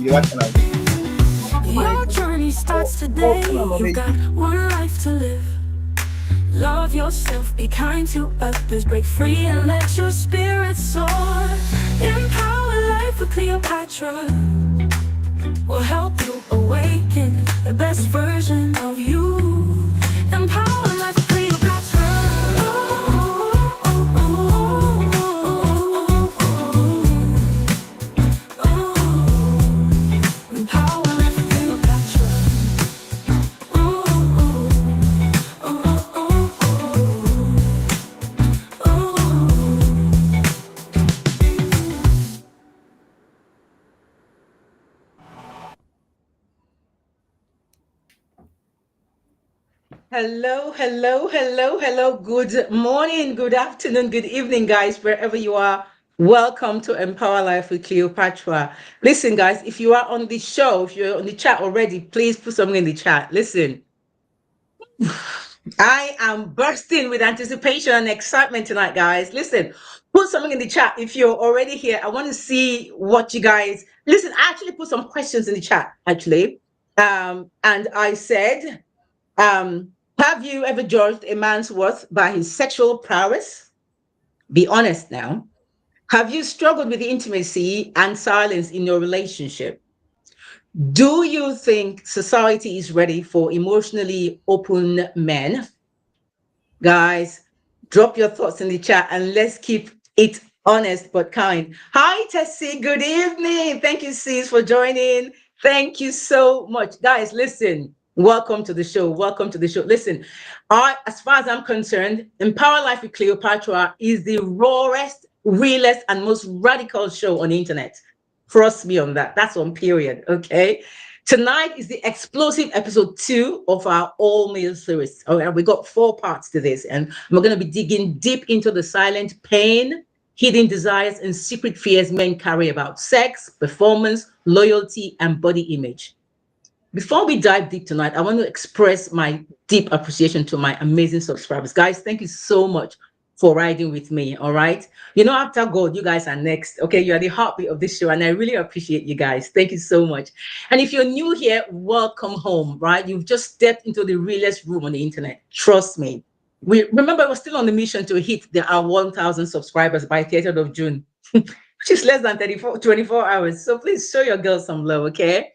Your journey starts today. You got one life to live. Love yourself, be kind to others, break free and let your spirit soar. Empower life with Cleopatra will help you awaken the best version of you. Empower life with Cleopatra. Empower life with Cleopatra. Hello, hello, hello, hello. Good morning, good afternoon, good evening, guys, wherever you are. Welcome to Empower Life with Cleopatra. Listen, guys, if you are on the show, if you're on the chat already, please put something in the chat. Listen, I am bursting with anticipation and excitement tonight, guys. Listen, put something in the chat if you're already here. I want to see what you guys listen. I actually put some questions in the chat, actually. And I said, have you ever judged a man's worth by his sexual prowess? Be honest now. Have you struggled with intimacy and silence in your relationship? Do you think society is ready for emotionally open men? Guys, drop your thoughts in the chat and let's keep it honest but kind. Hi, Tessie. Good evening. Thank you, sis, for joining. Thank you so much. Guys, listen. Welcome to the show. Welcome to the show. Listen, as far as I'm concerned, Empower Life with Cleopatra is the rawest, realest, and most radical show on the internet. Trust me on that. That's on period. Okay. Tonight is the explosive episode 2 of our all-male series. Okay, we got 4 parts to this, and we're going to be digging deep into the silent pain, hidden desires, and secret fears men carry about sex, performance, loyalty, and body image. Before we dive deep tonight, I want to express my deep appreciation to my amazing subscribers. Guys, thank you so much for riding with me, all right? You know, after God, you guys are next, okay? You are the heartbeat of this show, and I really appreciate you guys. Thank you so much. And if you're new here, welcome home, right? You've just stepped into the realest room on the internet. Trust me. Remember, we're still on the mission to hit our 1,000 subscribers by 30th of June, which is less than 24 hours. So please show your girls some love, okay?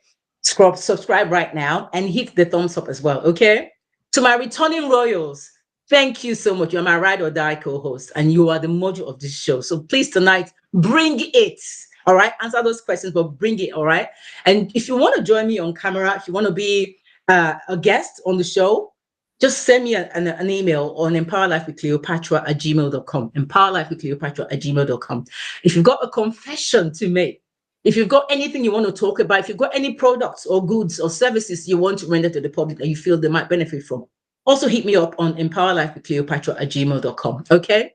Subscribe right now and hit the thumbs up as well, okay? To my returning royals, thank you so much. You're my ride or die co-host, and you are the module of this show. So please tonight, bring it. All right, answer those questions, but bring it. All right. And if you want to join me on camera, if you want to be a guest on the show, just send me an email on empowerlifewithcleopatra@gmail.com. Empowerlifewithcleopatra@gmail.com. If you've got a confession to make, if you've got anything you want to talk about, if you've got any products or goods or services you want to render to the public that you feel they might benefit from, also hit me up on empowerlifewithcleopatra@gmail.com. Okay.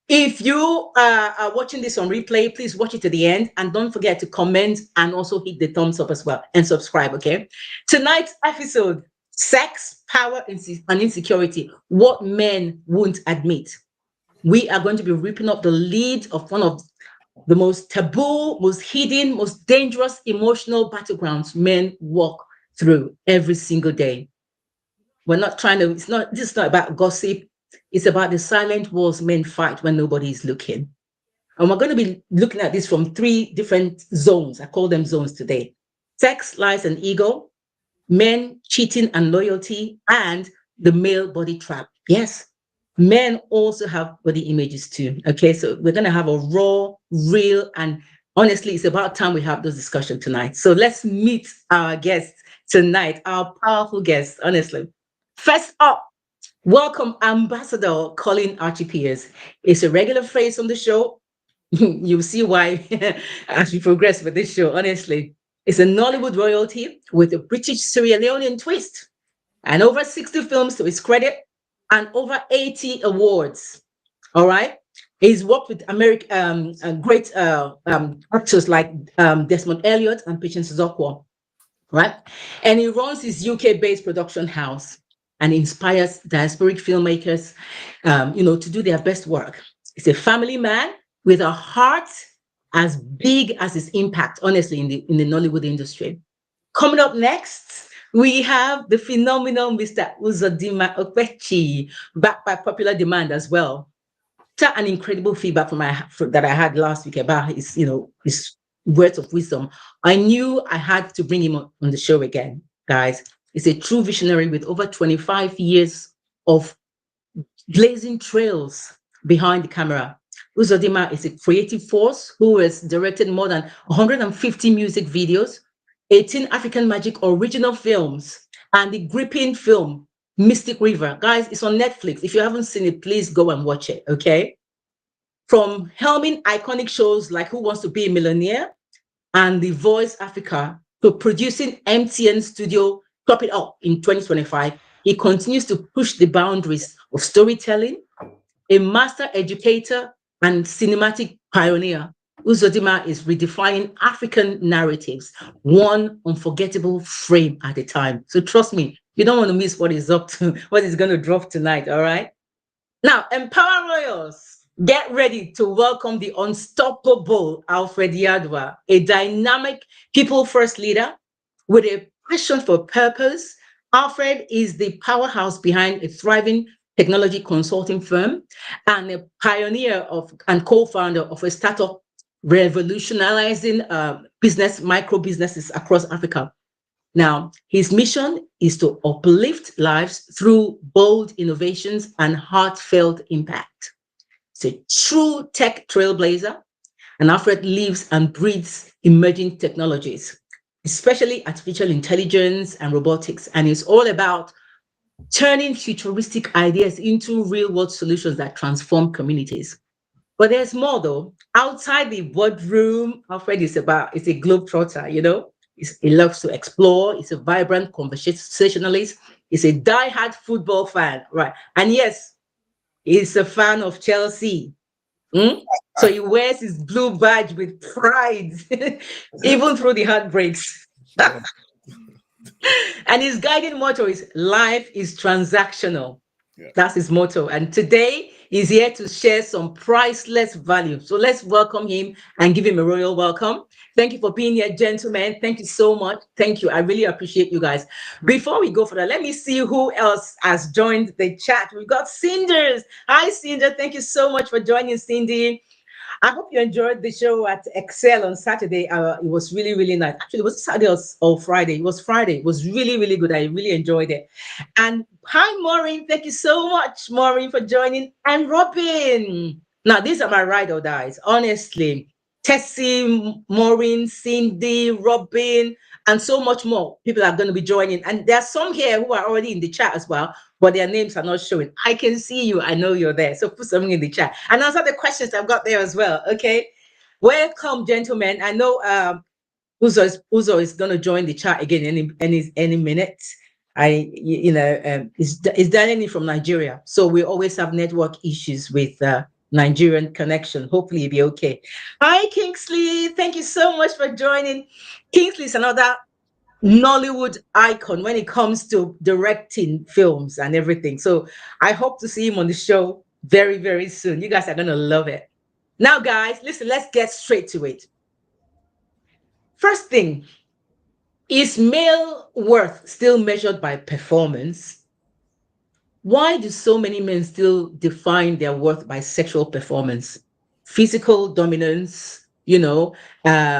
If you are watching this on replay, please watch it to the end. And don't forget to comment and also hit the thumbs up as well and subscribe. Okay. Tonight's episode, sex, power, and insecurity, what men won't admit. We are going to be ripping up the lead of one of the most taboo, most hidden, most dangerous emotional battlegrounds men walk through every single day. We're not trying to, this is not about gossip. It's about the silent wars men fight when nobody is looking. And we're going to be looking at this from 3 different zones. I call them zones today. Sex, lies, and ego, men, cheating and loyalty, and the male body trap. Yes, men also have body images too. Okay, so we're going to have a raw, real, and honestly, it's about time we have this discussion tonight. So let's meet our guests tonight, our powerful guests, honestly. First up, welcome Ambassador Colin Archie-Pearce. It's a regular face on the show. You'll see why as we progress with this show, honestly. It's a Nollywood royalty with a British Sierra Leonean twist, and over 60 films to his credit and over 80 awards. All right. He's worked with great actors like Desmond Elliott and Patience Zokwa, right? And he runs his UK-based production house and inspires diasporic filmmakers, to do their best work. He's a family man with a heart as big as his impact, honestly, in the Nollywood industry. Coming up next, we have the phenomenal Mr. Uzodinma Okpechi, backed by popular demand as well. An incredible feedback that I had last week about his words of wisdom. I knew I had to bring him on the show again, guys. He's a true visionary with over 25 years of blazing trails behind the camera. Uzodinma is a creative force who has directed more than 150 music videos, 18 African Magic original films, and the gripping film Mystic River. Guys, it's on Netflix. If you haven't seen it, please go and watch it, okay? From helming iconic shows like Who Wants to Be a Millionaire and The Voice Africa to producing MTN Studio Top It Up in 2025, he continues to push the boundaries of storytelling. A master educator and cinematic pioneer, Uzodinma is redefining African narratives, one unforgettable frame at a time. So trust me, you don't want to miss what is up to, what is going to drop tonight, all right? Now, Empower Royals, get ready to welcome the unstoppable Alfred Yadua, a dynamic people-first leader with a passion for purpose. Alfred is the powerhouse behind a thriving technology consulting firm and a pioneer and co-founder of a startup revolutionizing micro businesses across Africa. Now, his mission is to uplift lives through bold innovations and heartfelt impact. He's a true tech trailblazer, and Alfred lives and breathes emerging technologies, especially artificial intelligence and robotics. And it's all about turning futuristic ideas into real-world solutions that transform communities. But there's more, though. Outside the boardroom, Alfred is a globetrotter, you know? He loves to explore. He's a vibrant conversationalist. He's a diehard football fan, right? And yes, he's a fan of Chelsea. So he wears his blue badge with pride, even through the heartbreaks. And his guiding motto is life is transactional. Yeah. That's his motto. And today he's here to share some priceless value. So let's welcome him and give him a royal welcome. Thank you for being here, gentlemen. Thank you so much. Thank you. I really appreciate you guys. Before we go for that, let me see who else has joined the chat. We've got Cinders. Hi, Cinder. Thank you so much for joining, Cindy. I hope you enjoyed the show at Excel on Saturday. It was really, really nice. Actually, it was Saturday or Friday. It was Friday. It was really, really good. I really enjoyed it. And hi, Maureen. Thank you so much, Maureen, for joining. And Robin. Now, these are my ride or dies, honestly. Tessie, Maureen, Cindy, Robin, and so much more people are going to be joining. And there are some here who are already in the chat as well, but their names are not showing. I can see you. I know you're there. So put something in the chat. And answer the questions I've got there as well. Okay. Welcome, gentlemen. I know Uzo is going to join the chat again any minute. Is Danny from Nigeria. So we always have network issues with Nigerian connection. Hopefully it'll be okay. Hi, Kingsley. Thank you so much for joining. Kingsley is another Nollywood icon when it comes to directing films and everything. So I hope to see him on the show very, very soon. You guys are going to love it. Now, guys, listen, let's get straight to it. First thing, is male worth still measured by performance? Why do so many men still define their worth by sexual performance, physical dominance,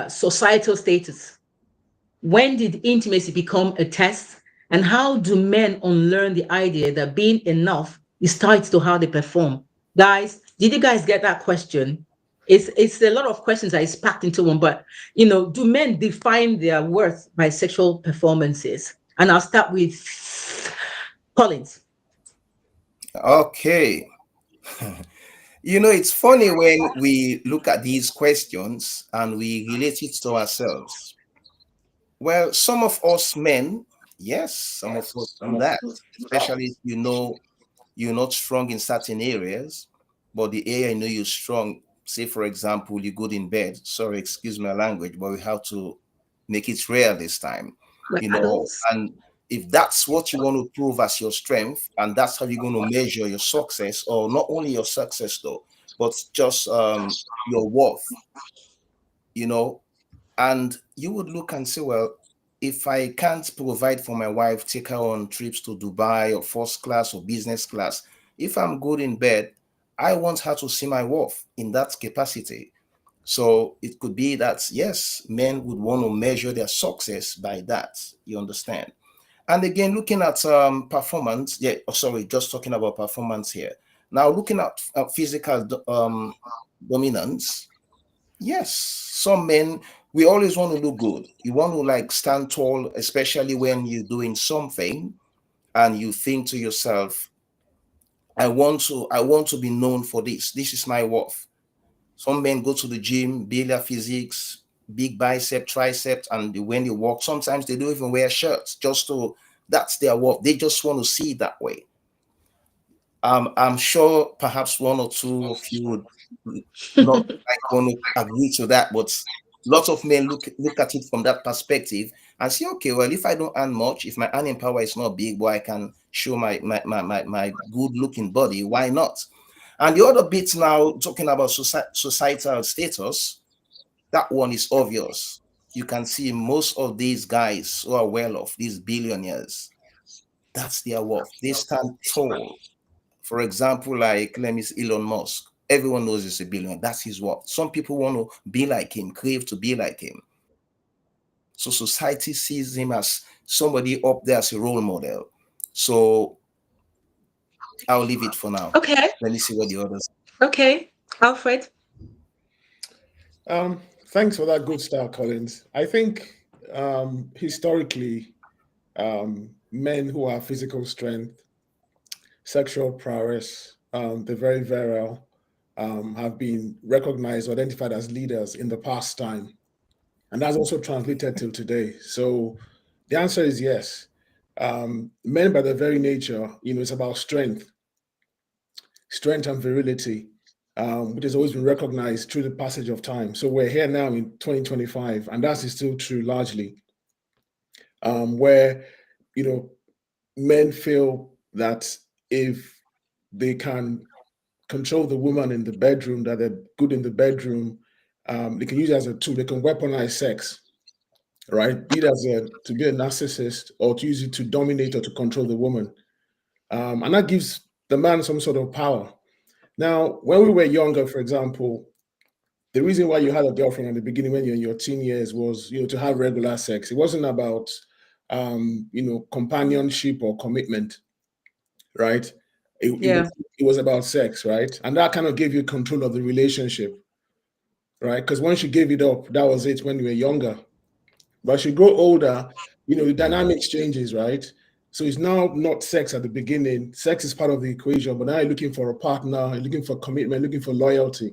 societal status? When did intimacy become a test? And how do men unlearn the idea that being enough is tied to how they perform? Guys, did you guys get that question? It's a lot of questions that is packed into one, but do men define their worth by sexual performances? And I'll start with Collins. Okay. It's funny when we look at these questions and we relate it to ourselves. Well, some of us men, yes, some of us do that, especially if you're not strong in certain areas, but the area you're strong, say for example, you're good in bed. Sorry, excuse my language, but we have to make it real this time. And if that's what you want to prove as your strength, and that's how you're going to measure your success, or not only your success though, but just your worth. you know, and you would look and say, well, if I can't provide for my wife, take her on trips to Dubai or first class or business class, if I'm good in bed, I want her to see my worth in that capacity. So it could be that, yes, men would want to measure their success by that. You understand? And again, looking at performance, yeah, oh, sorry, just talking about performance here. Now, looking at physical dominance, yes, some men, we always want to look good. You want to like stand tall, especially when you're doing something and you think to yourself, I want to be known for this. This is my worth. Some men go to the gym, build their physiques, big bicep, tricep, and when they walk, sometimes they don't even wear shirts just to, that's their worth. They just want to see it that way. I'm sure perhaps one or two of you would not like want to agree to that, but lots of men look at it from that perspective and say, okay, well, if I don't earn much, if my earning power is not big, but I can show my good looking body, why not? And the other bit now, talking about societal status, that one is obvious. You can see most of these guys who are well off, these billionaires, that's their worth. They stand tall. For example, like let me see Elon Musk. Everyone knows he's a billionaire. That's his worth. Some people want to be like him, crave to be like him. So society sees him as somebody up there as a role model. So I'll leave it for now. Okay. Let me see what the others. Okay. Alfred. Thanks for that good start, Collins. I think historically, men who have physical strength, sexual prowess, they're very virile, have been recognized, identified as leaders in the past time. And that's also translated till today. So the answer is yes. Men, by their very nature, it's about strength and virility, which has always been recognized through the passage of time. So we're here now in 2025, and that is still true largely, where men feel that if they can control the woman in the bedroom, that they're good in the bedroom, they can use it as a tool. They can weaponize sex, right? Be it to be a narcissist or to use it to dominate or to control the woman, and that gives the man some sort of power. Now, when we were younger, for example, the reason why you had a girlfriend at the beginning when you're in your teen years was, to have regular sex. It wasn't about, companionship or commitment, right? Yeah. It was about sex, right? And that kind of gave you control of the relationship, right? Because once you gave it up, that was it when you were younger. But as you grow older, the dynamics changes, right? So it's now not sex at the beginning. Sex is part of the equation, but now you're looking for a partner, you're looking for commitment, looking for loyalty.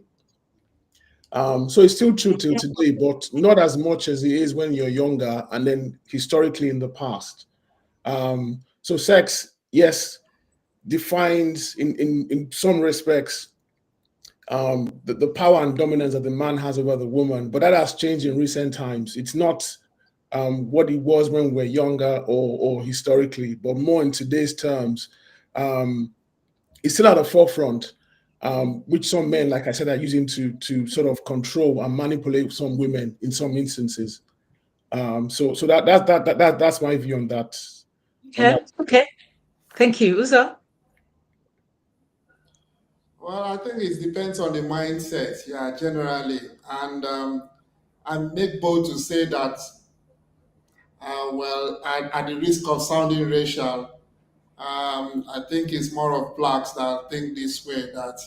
So it's still true till today, but not as much as it is when you're younger and then historically in the past. So sex, yes, defines in some respects the power and dominance that the man has over the woman, but that has changed in recent times. It's not what it was when we were younger or historically, but more in today's terms. It's still at the forefront, which some men, like I said, are using to sort of control and manipulate some women in some instances. So that's my view on that. Okay. Okay. Thank you. Uzo. Well, I think it depends on the mindset, yeah, generally. And I make bold to say that, well, at the risk of sounding racial, I think it's more of blacks that think this way that,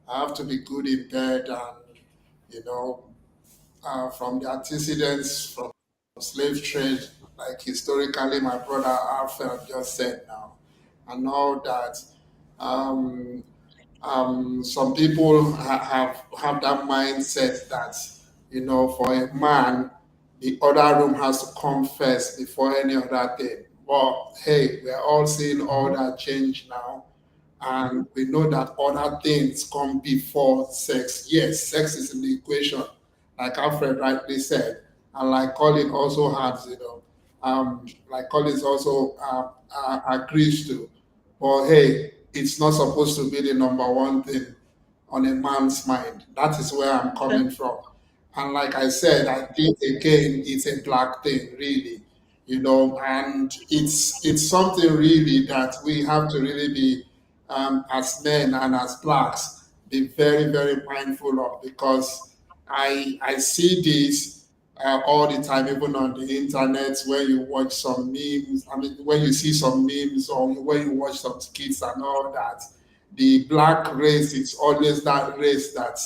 I have to be good in bed and, you know, from the antecedents from slave trade, like historically my brother Alfred just said now, and all that. Um, some people have that mindset that for a man the other room has to come first before any other thing. But hey, we're all seeing all that change now, and we know that other things come before sex. Yes, sex is in the equation, like Alfred rightly said, and like Colin also has, like Collins also agrees to. But hey, it's not supposed to be the number one thing on a man's mind. That is where I'm coming from. And like I said, I think again it's a black thing, really, and it's something really that we have to really be, as men and as blacks, be very very mindful of, because I see this all the time, even on the internet, when you watch some memes. I mean, when you see some memes, or when you watch some skits and all that, the black race is always that race that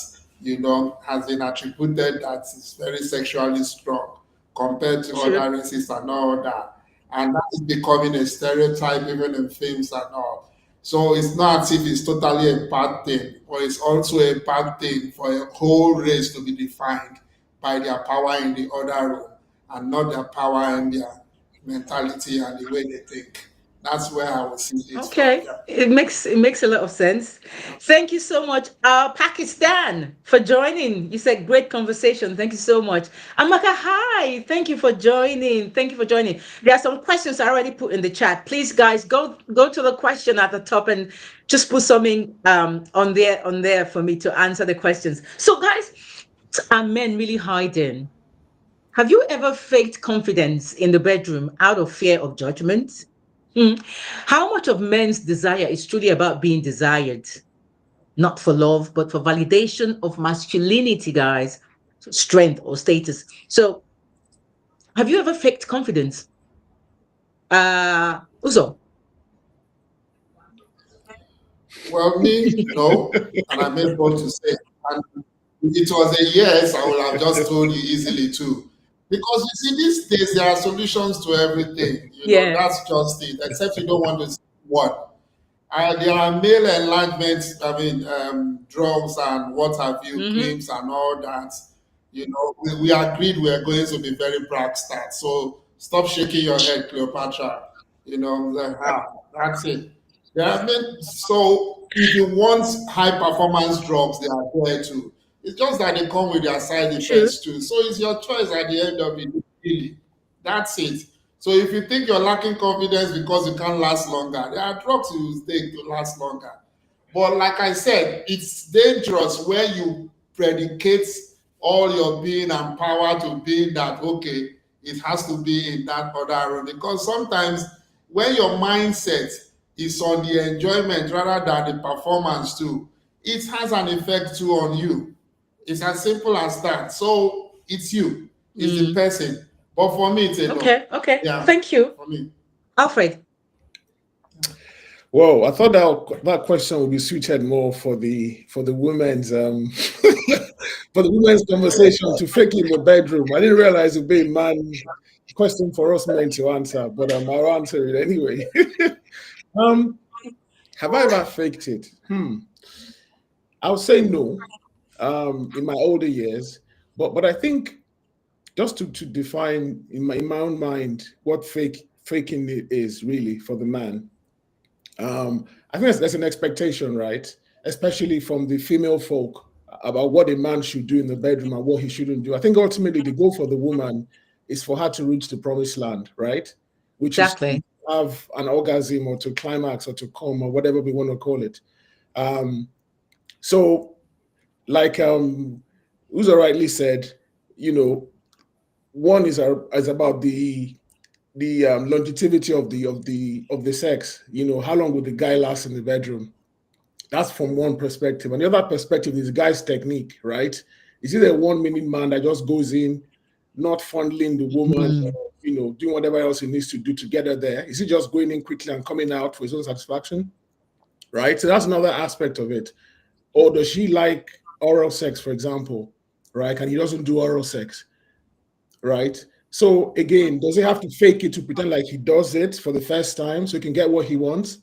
has been attributed that is very sexually strong compared to True. other races and all that, and that is becoming a stereotype even in films and all. So it's not as if it's totally a bad thing, but it's also a bad thing for a whole race to be defined by their power in the other room and not their power in their mentality and the way they think. That's where I would see this from. Okay, Yeah. it makes a lot of sense. Thank you so much, Pakistan, for joining. You said great conversation. Thank you so much. Amaka, hi. Thank you for joining. Thank you for joining. There are some questions I already put in the chat. Please, guys, go to the question at the top and just put something on there for me to answer the questions. So, guys, are men really hiding? Have you ever faked confidence in the bedroom out of fear of judgment? Hmm. How much of men's desire is truly about being desired, not for love, but for validation of masculinity, guys, strength or status? So, have you ever faked confidence? Uzo. Well, me, no, and I made bold to say, and if it was a yes, I would have just told you easily too. Because you see, these days there are solutions to everything. Yeah. That's just it. Except you don't want to see what. There are male enlargement, drugs and what have you, Mm-hmm. creams and all that. We agreed we are going to be very brag stats. So stop shaking your head, Cleopatra. That's it. So if you want high performance drugs, they are there too. It's just that they come with their side True. effects too. So it's your choice at the end of it, really. That's it. So if you think you're lacking confidence because you can't last longer, there are drugs you will take to last longer. But like I said, it's dangerous when you predicate all your being and power to being that, okay, it has to be in that other room. Because sometimes when your mindset is on the enjoyment rather than the performance too, it has an effect too on you. It's as simple as that. So it's you, it's the Mm. person. But for me, it's a no. Okay. Yeah, Thank you, for me. Alfred. Whoa, I thought that question would be suited more for the women's for the women's conversation to fake in the bedroom. I didn't realize it'd be a man question for us men to answer, but I'll answer it anyway. Have I ever faked it? I would say no. In my older years, but I think just to define in my own mind what faking it is really for the man. I think there's an expectation, right? Especially from the female folk about what a man should do in the bedroom and what he shouldn't do. I think ultimately the goal for the woman is for her to reach the promised land, right? Which is to Exactly. have an orgasm or to climax or to come or whatever we want to call it. So, like Uzo rightly said, one is about the longevity of the sex. How long will the guy last in the bedroom? That's from one perspective. And the other perspective is the guy's technique, right? Is it a 1 minute man that just goes in, not fondling the woman, doing whatever else he needs to do to get her there? Is he just going in quickly and coming out for his own satisfaction? Right? So that's another aspect of it. Or does she like oral sex, for example, right? And he doesn't do oral sex, right? So again, does he have to fake it to pretend like he does it for the first time so he can get what he wants?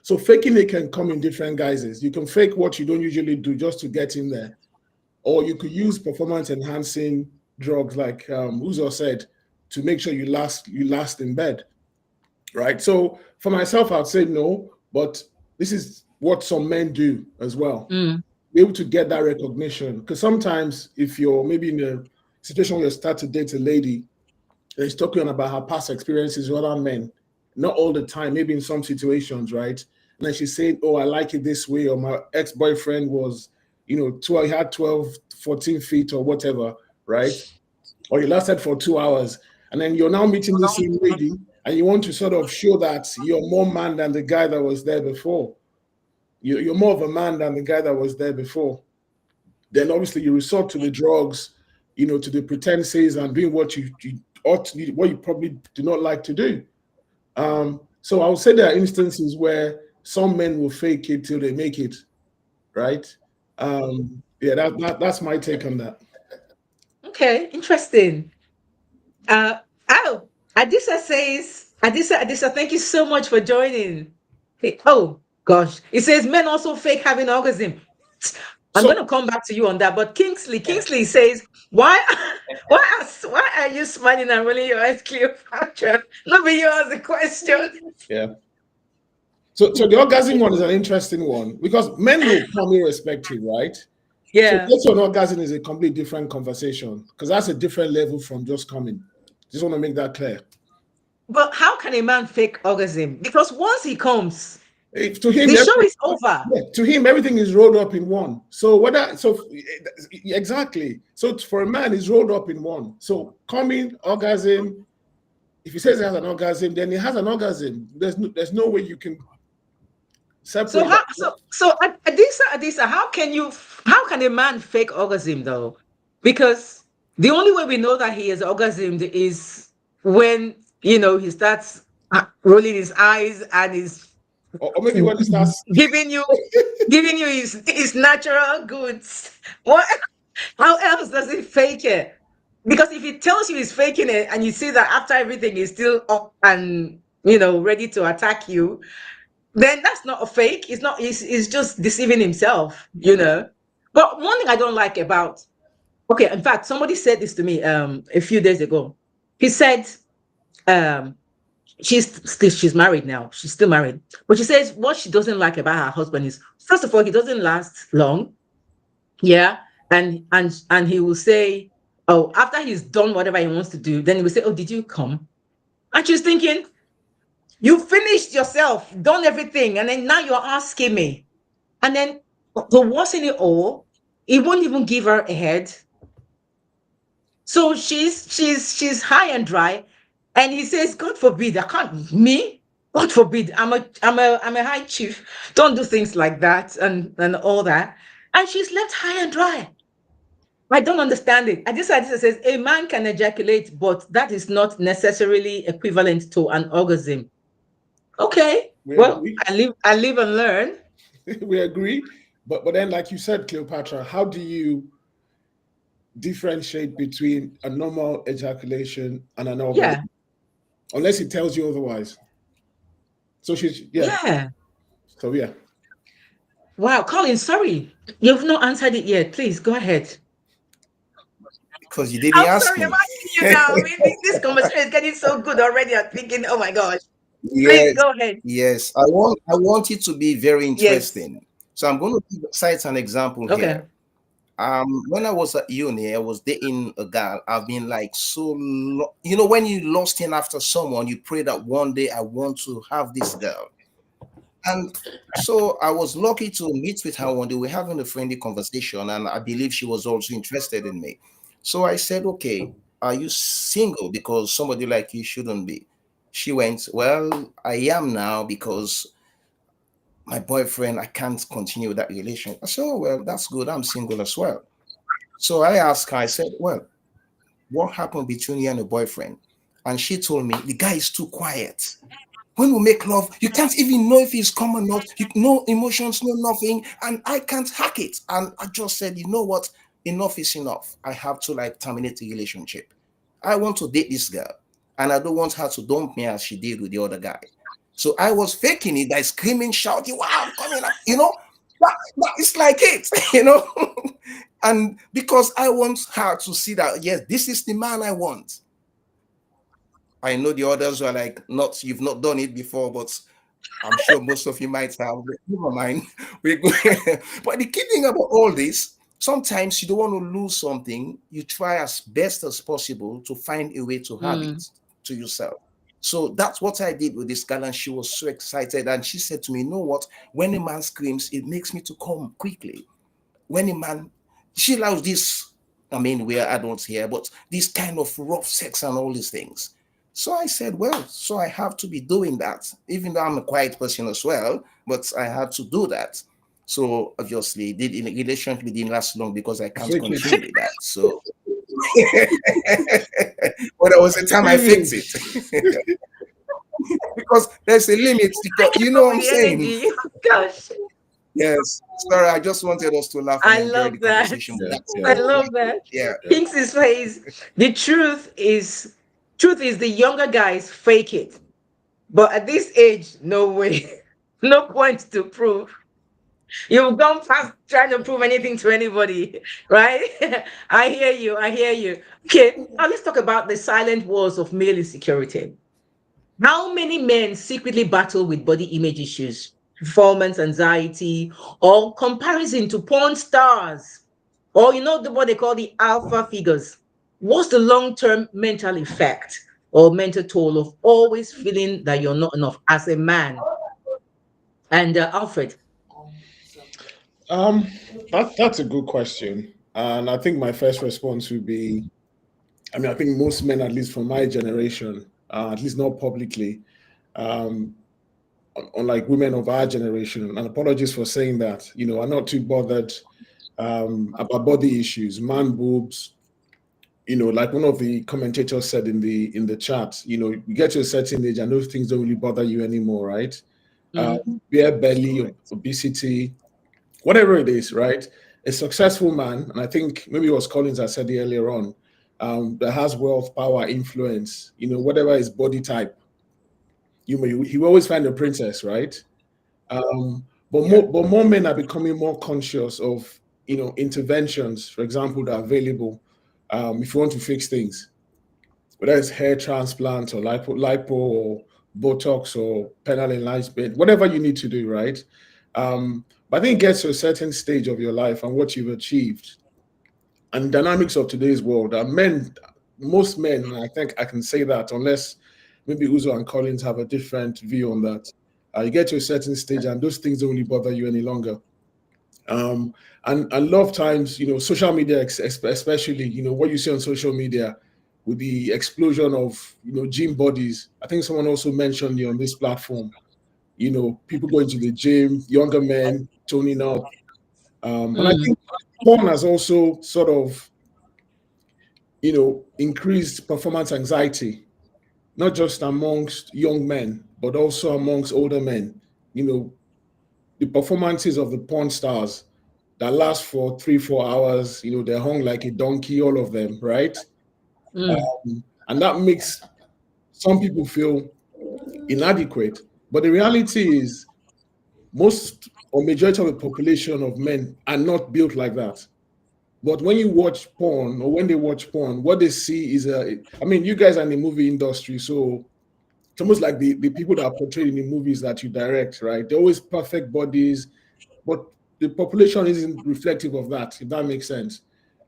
So faking it can come in different guises. You can fake what you don't usually do just to get in there. Or you could use performance enhancing drugs like Uzo said to make sure you last in bed, right? So for myself, I'd say no, but this is what some men do as well. Be able to get that recognition. Because sometimes if you're maybe in a situation where you start to date a lady and she's talking about her past experiences with other men, not all the time, maybe in some situations, right? And then she's saying, oh, I like it this way, or my ex-boyfriend was you had 12, 14 feet or whatever, right? Or you lasted for 2 hours, and then you're now meeting the same lady, and you want to sort of show that you're more man than the guy that was there before. You're more of a man than the guy that was there before. Then obviously you resort to the drugs, to the pretenses and doing what you ought to, what you probably do not like to do. So I would say there are instances where some men will fake it till they make it, right? That's my take on that. Okay, interesting. Oh, Adisa says, Adisa, thank you so much for joining. Hey, oh gosh, it says men also fake having orgasm. I'm So going to come back to you on that. But Kingsley says, why are you smiling and rolling your eyes, Cleopatra? Not be you as a question. yeah. So the orgasm one is an interesting one because men will come irrespective, right? So Yeah. get to an orgasm is a completely different conversation because that's a different level from just coming. Just want to make that clear. But how can a man fake orgasm? Because once he comes, To him, the show is over. to him, everything is rolled up in one. So exactly. So for a man, it's rolled up in one. So coming, orgasm. If he says he has an orgasm, then he has an orgasm. There's no way you can separate. So Adisa, how can a man fake orgasm though? Because the only way we know that he is orgasmed is when he starts rolling his eyes and is or maybe when he starts giving you his natural goods. What? How else does he fake it? Because if he tells you he's faking it, and you see that after everything is still up and ready to attack you, then that's not a fake. It's not. He's just deceiving himself. But one thing I don't like about. Okay, in fact, somebody said this to me a few days ago. He said, she's married now. She's still married. But she says what she doesn't like about her husband is, first of all, he doesn't last long. Yeah. And he will say, oh, after he's done whatever he wants to do, then he will say, oh, did you come? And she's thinking, you finished yourself, done everything, and then now you're asking me. And then the worst in it all, he won't even give her a head. So she's high and dry. And he says, God forbid, I can't, me? God forbid, I'm a high chief. Don't do things like that and all that. And she's left high and dry. I don't understand it. Adisa says a man can ejaculate, but that is not necessarily equivalent to an orgasm. Okay. Well, I live and learn. We agree. But then, like you said, Cleopatra, how do you differentiate between a normal ejaculation and an orgasm? Yeah. Unless he tells you otherwise. So Yeah. So yeah. Wow, Colin, sorry. You've not answered it yet. Please go ahead. Because you didn't ask sorry, me. I'm asking you now. I mean, this conversation is getting so good already. I'm thinking, oh my gosh. Yes, Please go ahead. yes. I want it to be very Yes. interesting. So I'm going to cite an example Okay. here. When I was at uni, I was dating a girl. I've been like when you lost in after someone, you pray that one day I want to have this girl. And so I was lucky to meet with her one day. We're having a friendly conversation, and I believe she was also interested in me. So I said, okay, are you single? Because somebody like you shouldn't be. She went, well, I am now because my boyfriend, I can't continue that relationship. I said, oh, well, that's good. I'm single as well. So I asked her, I said, well, what happened between you and your boyfriend? And she told me, the guy is too quiet. When we make love, you can't even know if he's come or not. No emotions, no nothing. And I can't hack it. And I just said, you know what? Enough is enough. I have to terminate the relationship. I want to date this girl. And I don't want her to dump me as she did with the other guy. So I was faking it by screaming, shouting, wow, I'm coming up, it's like it, and because I want her to see that, yes, this is the man I want. I know the others were like, you've not done it before, but I'm sure most of you might have. Never mind. But the key thing about all this, sometimes you don't want to lose something. You try as best as possible to find a way to have it to yourself. So that's what I did with this girl, and she was so excited. And she said to me, you know what? When a man screams, it makes me to come quickly. when a man, she allows this, I mean, we are adults here, but this kind of rough sex and all these things. So I said, well, so I have to be doing that, even though I'm a quiet person as well, but I had to do that. So obviously, did in a relationship didn't last long because I can't Freaky. continue that. So, but there was a time I fixed it because there's a limit. Because you know what I'm With the saying? energy. Gosh, Yes. Sorry, I just wanted us to laugh and I enjoy the love that. conversation. But Yeah, that's I yeah, love that. yeah. yeah. Kings says the truth is the younger guys fake it. But at this age, no way. No point to prove. You've gone past trying to prove anything to anybody, right? I hear you. I hear you. Okay, now let's talk about the silent wars of male insecurity. How many men secretly battle with body image issues, performance anxiety, or comparison to porn stars? Or what they call the alpha figures. What's the long-term mental effect or mental toll of always feeling that you're not enough as a man? And Alfred. Um, that's a good question, and I think my first response would be, I mean, I think most men, at least from my generation, at least not publicly, um, unlike women of our generation, and apologies for saying that, are not too bothered about body issues, man boobs. Like one of the commentators said in the chat, you get to a certain age and those things don't really bother you anymore, right? Mm, Bare belly, obesity, whatever it is, right? A successful man, and I think maybe it was Collins that said it earlier on, that has wealth, power, influence, whatever his body type, he will always find a princess, right? But Yeah. more men are becoming more conscious of interventions, for example, that are available if you want to fix things, whether it's hair transplant or lipo or Botox or penile enlargement, whatever you need to do, right? But I think it gets to a certain stage of your life and what you've achieved and dynamics of today's world. Most men, and I think I can say that unless maybe Uzo and Collins have a different view on that. You get to a certain stage and those things don't really bother you any longer. Um, and a lot of times, social media, especially, what you see on social media with the explosion of, gym bodies. I think someone also mentioned it on this platform, people going to the gym, younger men toning up. And I mm, think porn has also sort of, increased performance anxiety, not just amongst young men, but also amongst older men. You know, the performances of the porn stars that last for 3 4 hours, they're hung like a donkey, all of them, right? mm. And that makes some people feel inadequate. But the reality is, most or majority of the population of men are not built like that. But when you watch porn or when they watch porn, what they see is I mean, you guys are in the movie industry, so it's almost like the people that are portrayed in the movies that you direct, right? They're always perfect bodies, but the population isn't reflective of that, if that makes sense.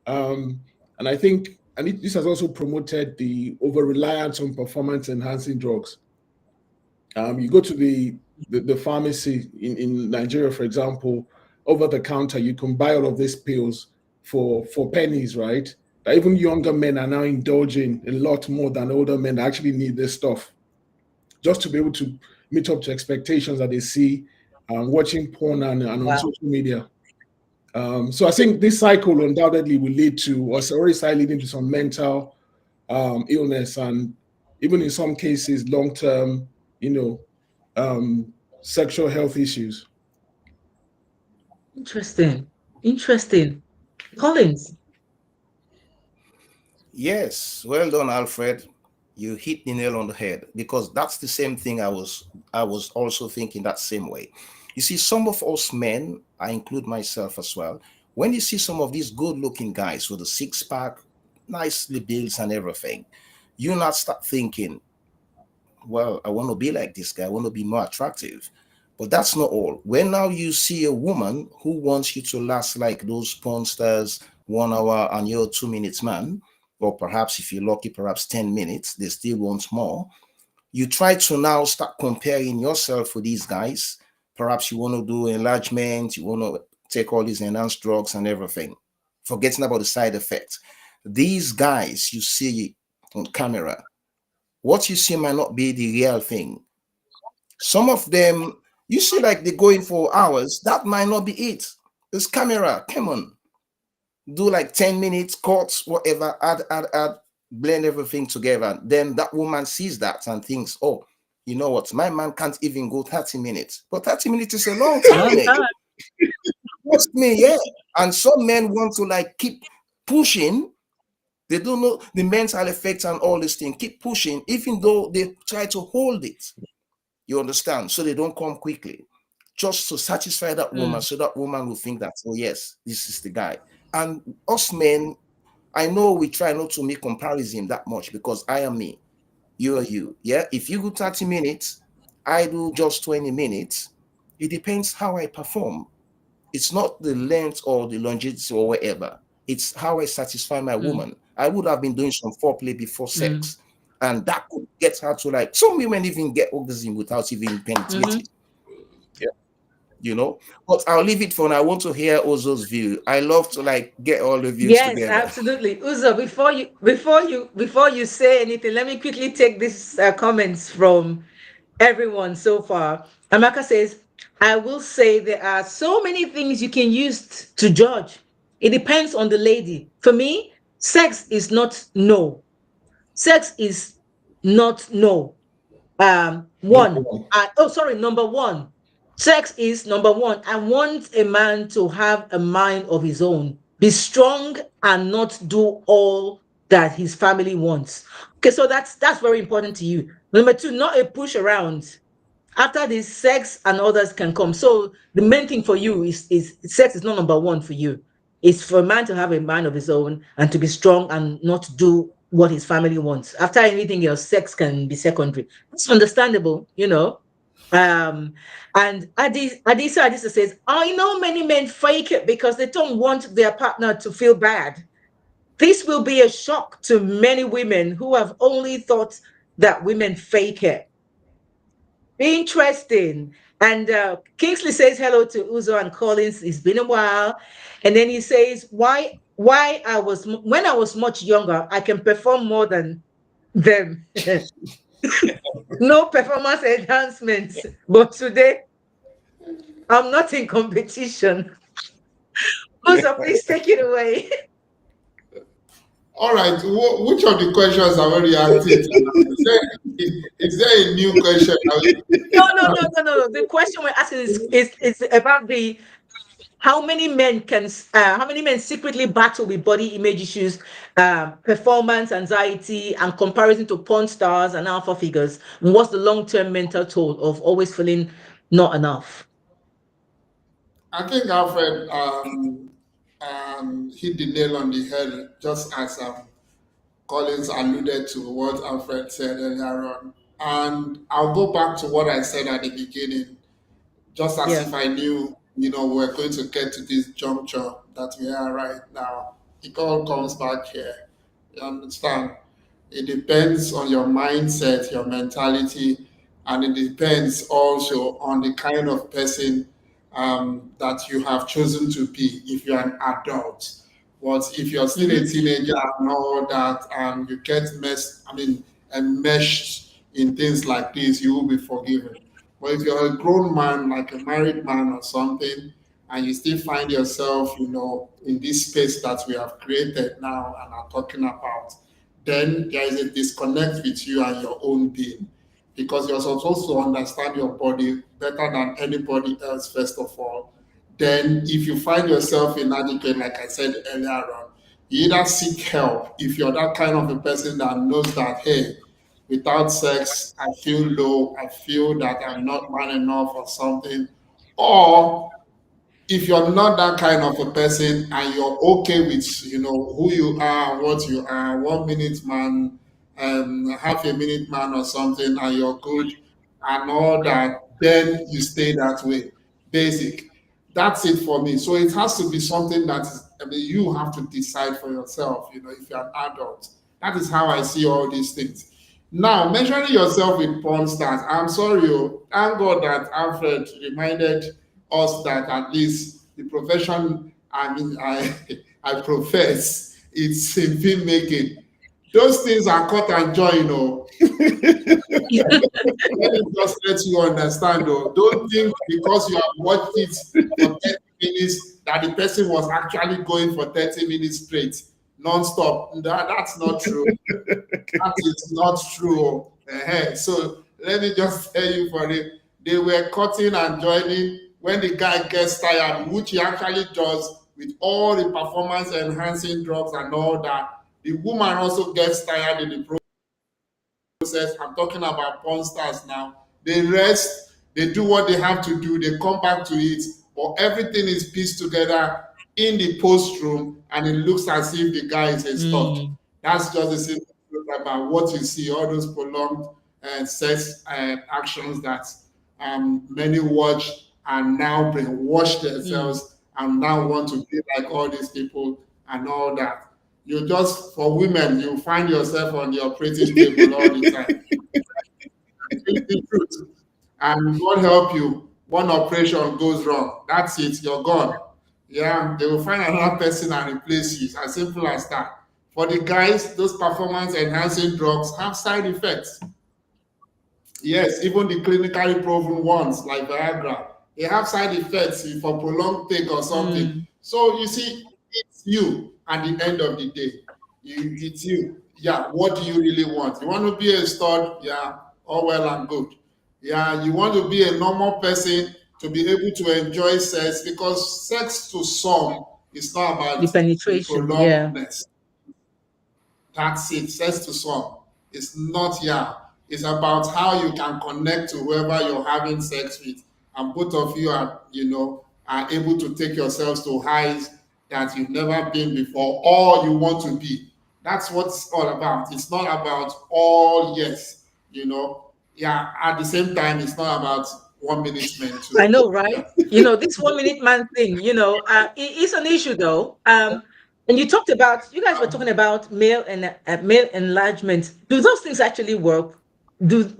Um, and I think, this has also promoted the over reliance on performance enhancing drugs. You go to the pharmacy in Nigeria, for example, over the counter, you can buy all of these pills for pennies, right? That even younger men are now indulging a lot more than older men that actually need this stuff just to be able to meet up to expectations that they see watching porn and on Wow. social media. So I think this cycle undoubtedly will lead to, or it's already started leading to some mental illness and even in some cases long-term, you know, sexual health issues. Interesting. Interesting. Collins. Yes, well done, Alfred. You hit the nail on the head because that's the same thing I was also thinking that same way. You see, some of us men, I include myself as well, when you see some of these good-looking guys with a six-pack, nicely built and everything, you not start thinking, well, I want to be like this guy, I want to be more attractive. But that's not all. When now you see a woman who wants you to last like those porn stars 1 hour and you're 2 minutes man, or perhaps if you're lucky, perhaps 10 minutes, they still want more. You try to now start comparing yourself with these guys. Perhaps you want to do enlargement, you want to take all these enhanced drugs and everything, forgetting about the side effects. These guys you see on camera, what you see might not be the real thing. Some of them, you see like they go in for hours, that might not be it. This camera, come on, do like 10 minutes, cuts, whatever, add, blend everything together. Then that woman sees that and thinks, oh, you know what, my man can't even go 30 minutes. But 30 minutes is a long time. Long time. Trust me, yeah. And some men want to like keep pushing. They don't know the mental effects and all this thing. Keep pushing, even though they try to hold it. You understand? So they don't come quickly, just to satisfy that woman, so that woman will think that, oh yes, this is the guy. And us men, I know we try not to make comparison that much because I am me, you are you. Yeah, if you do 30 minutes, I do just 20 minutes. It depends how I perform. It's not the length or the longevity or whatever. It's how I satisfy my woman. I would have been doing some foreplay before sex, and that could get her to like, some women even get orgasm without even penetrating. Yeah, you know. But I'll leave it for now. I want to hear Ozo's view. I love to like get all the views Yes, together. absolutely. Uzo, before you say anything, let me quickly take these comments from everyone so far. Amaka says, I will say there are so many things you can use to judge. It depends on the lady. For me, sex is not no. Sex is not no. Number one. Number one. Sex is number one. I want a man to have a mind of his own, be strong and not do all that his family wants. Okay, so that's very important to you. Number two, not a push around. After this, sex and others can come. So the main thing for you is sex is not number one for you. It's for a man to have a mind of his own and to be strong and not do what his family wants. After anything else, sex can be secondary. That's understandable, you know. And Adisa says, I know many men fake it because they don't want their partner to feel bad. This will be a shock to many women who have only thought that women fake it. Interesting. And Kingsley says hello to Uzo and Collins. It's been a while. And then he says, when I was much younger, I can perform more than them. No performance enhancements. But today, I'm not in competition. Uzo, please take it away. All right. Which of the questions have already answered? Is there a new question? No. The question we're asking is about how many men secretly battle with body image issues, performance anxiety, and comparison to porn stars and alpha figures. And what's the long-term mental toll of always feeling not enough? I think Alfred hit the nail on the head, just as Collins alluded to what Alfred said earlier on. And I'll go back to what I said at the beginning, just as if I knew, we're going to get to this juncture that we are right now. It all comes back here. You understand? It depends on your mindset, your mentality, and it depends also on the kind of person that you have chosen to be if you're an adult. But if you're still a teenager and all that, and you get enmeshed in things like this, you will be forgiven. But if you're a grown man, like a married man or something, and you still find yourself, in this space that we have created now and are talking about, then there is a disconnect with you and your own being. Because you're supposed to understand your body better than anybody else, first of all. Then if you find yourself inadequate, like I said earlier on, you either seek help if you're that kind of a person that knows that, hey, without sex, I feel low, I feel that I'm not man enough or something. Or if you're not that kind of a person and you're okay with, who you are, what you are, 1 minute man, half a minute man or something, and you're good and all that, then you stay that way. Basic. That's it for me. So it has to be something that you have to decide for yourself, if you're an adult. That is how I see all these things. Now, measuring yourself with porn stars, I'm sorry, thank God that Alfred reminded us that at least, the profession I profess, it's in filmmaking. Those things are cut and join, Let me just let you understand, though. Don't think because you have watched it for 30 minutes that the person was actually going for 30 minutes straight, non-stop. That's not true. That is not true. So let me just tell you for it. They were cutting and joining when the guy gets tired, which he actually does with all the performance enhancing drugs and all that. The woman also gets tired in the process. I'm talking about porn stars now. They rest, they do what they have to do, they come back to it, but everything is pieced together in the post room, and it looks as if the guy is a stud. That's just the simple truth about what you see, all those prolonged sex actions that many watch and now brainwash themselves and now want to be like all these people and all that. You just, for women, you find yourself on the operating table all the time. It's the truth. And God help you, one operation goes wrong. That's it, you're gone. Yeah, they will find another person and replace you. It's as simple as that. For the guys, those performance enhancing drugs have side effects. Yes, even the clinically proven ones like Viagra, they have side effects for prolonged take or something. So you see, it's you at the end of the day. It's you. Yeah, what do you really want? You want to be a stud? Yeah, all well and good. Yeah, you want to be a normal person to be able to enjoy sex, because sex to some is not about The penetration, prolongedness. That's it. Sex to some. It's not, it's about how you can connect to whoever you're having sex with, and both of you are able to take yourselves to highs that you've never been before, or you want to be. That's what it's all about. It's not about all yes, at the same time, it's not about 1 minute men too. I know, right? This 1 minute man thing, it's an issue though. And you guys were talking about male enlargement. Do those things actually work? So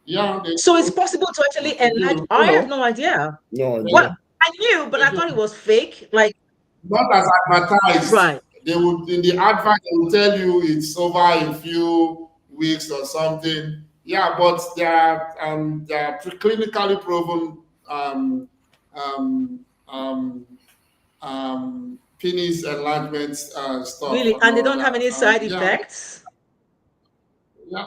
it's possible to actually enlarge. I have no idea. No idea. Well, I knew, but I thought it was fake. Like, not as advertised. Right. They would, in the advert, they will tell you it's over a few weeks or something. Yeah, but there are clinically proven penis enlargement stuff. Really? And they don't have any side effects? Yeah.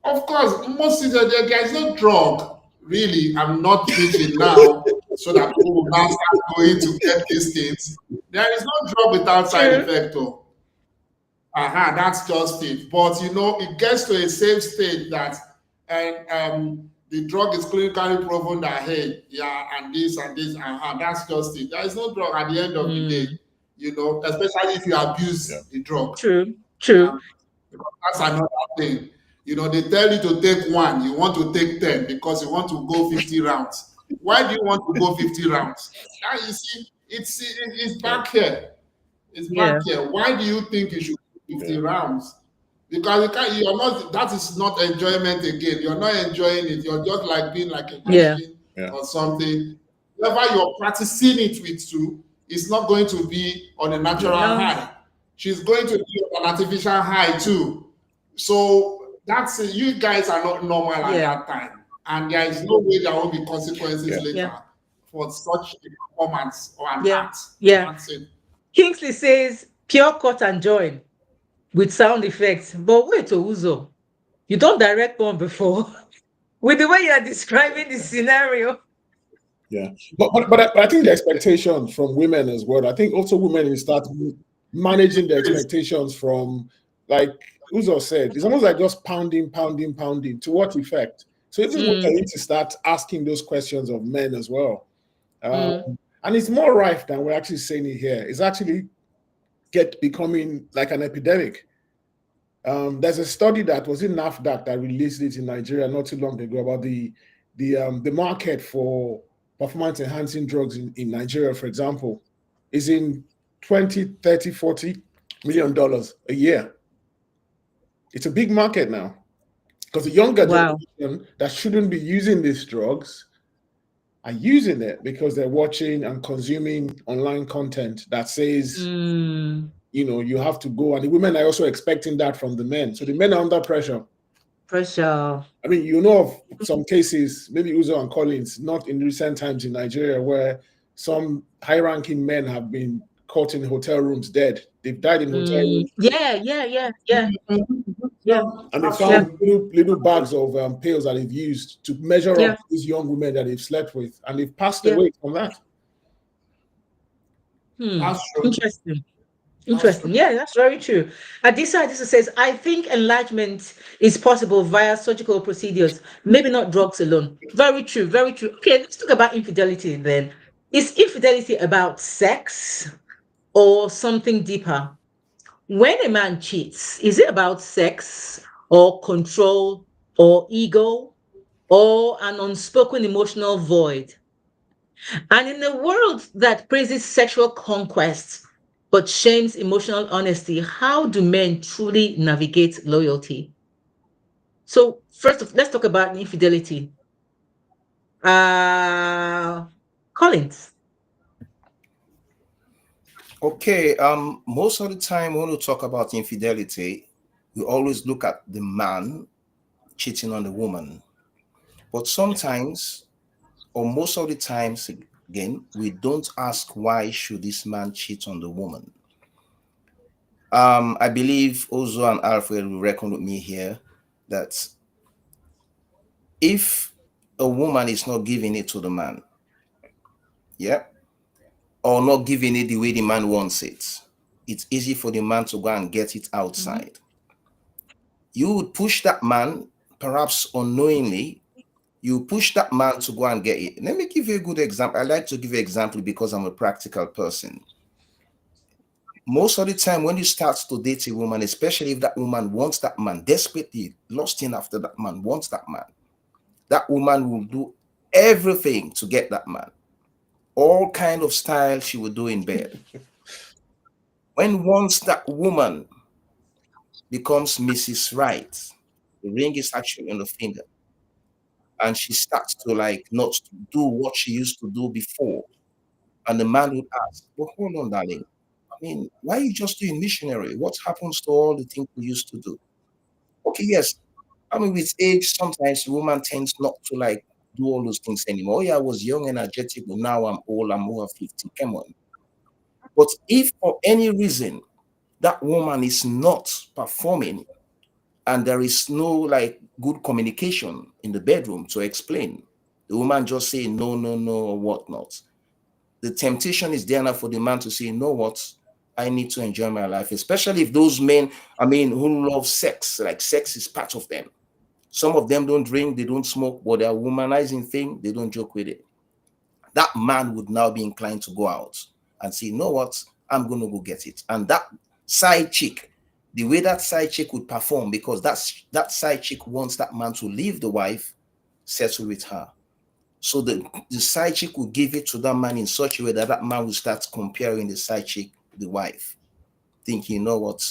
Of course, most of there is no drug. Really, I'm not preaching now so that people will now start going to get these things. There is no drug without side effect, though. That's just it. But it gets to a safe state that the drug is clinically proven that and this, that's just it. There is no drug at the end of the day, especially if you abuse the drug. True. That's another thing. They tell you to take 1, you want to take 10 because you want to go 50 rounds. Why do you want to go 50 rounds? Now you see, it's back here. It's back here. Why do you think you should go 50 rounds? Because that is not enjoyment again. You're not enjoying it. You're just like being like a machine or something. Whoever you're practicing it with too, is not going to be on a natural high. She's going to be on an artificial high too. So that's you guys are not normal at that time, and there is no way there will be consequences later for such a performance or an act. Kingsley says pure cut and join with sound effects. But wait, Uzo, you don't direct one before. With the way you are describing the scenario. Yeah, but I think the expectations from women as well. I think also women will start managing the expectations from, like Uzo said, it's almost like just pounding. To what effect? So even women need to start asking those questions of men as well. And it's more rife than we're actually saying it here. It's actually becoming like an epidemic. There's a study that was in NAFDAC that released it in Nigeria not too long ago about the market for performance enhancing drugs in Nigeria, for example, is in $20, $30, $40 million a year. It's a big market now, because the younger generation that shouldn't be using these drugs are using it because they're watching and consuming online content that says, you have to go. And the women are also expecting that from the men. So the men are under pressure. Pressure. I mean, you know of some cases, maybe Uzo and Collins, not in recent times in Nigeria, where some high-ranking men have been caught in hotel rooms dead. They've died in hotel rooms. Yeah. And they found little bags of pills that they've used to measure up these young women that they've slept with, and they've passed away from that. That's true. Interesting. Yeah, that's very true. Adisa says, I think enlargement is possible via surgical procedures, maybe not drugs alone. Very true, very true. Okay, let's talk about infidelity then. Is infidelity about sex or something deeper? When a man cheats, is it about sex or control or ego or an unspoken emotional void? And in a world that praises sexual conquest but shames emotional honesty, how do men truly navigate loyalty? So, let's talk about infidelity. Collins. Okay, most of the time when we talk about infidelity, we always look at the man cheating on the woman. But sometimes, or most of the times again, we don't ask why should this man cheat on the woman. I believe Ozo and Alfred will reckon with me here that if a woman is not giving it to the man, yeah, or not giving it the way the man wants it, it's easy for the man to go and get it outside. You would push that man, perhaps unknowingly, you push that man to go and get it. Let me give you a good example. I like to give you an example because I'm a practical person. Most of the time when you start to date a woman, especially if that woman wants that man, desperately lusting after that man, wants that man, that woman will do everything to get that man. All kind of style she will do in bed. When once that woman becomes Mrs. Right, the ring is actually on the finger, and she starts to like not to do what she used to do before. And the man would ask, well, hold on, darling. I mean, why are you just doing missionary? What happens to all the things we used to do? Okay, yes. I mean, with age, sometimes the woman tends not to like do all those things anymore. Oh, yeah, I was young, energetic, but now I'm old, I'm over 50. Come on. But if for any reason that woman is not performing and there is no like good communication in the bedroom to explain, the woman just say no, no, no, or whatnot. The temptation is there now for the man to say, you know what, I need to enjoy my life, especially if those men, I mean, who love sex, like sex is part of them. Some of them don't drink, they don't smoke, but they're womanizing thing, they don't joke with it. That man would now be inclined to go out and say, you know what, I'm going to go get it. And that side chick, the way that side chick would perform, because that side chick wants that man to leave the wife, settle with her. So the side chick will give it to that man in such a way that that man will start comparing the side chick, the wife, thinking, you know what,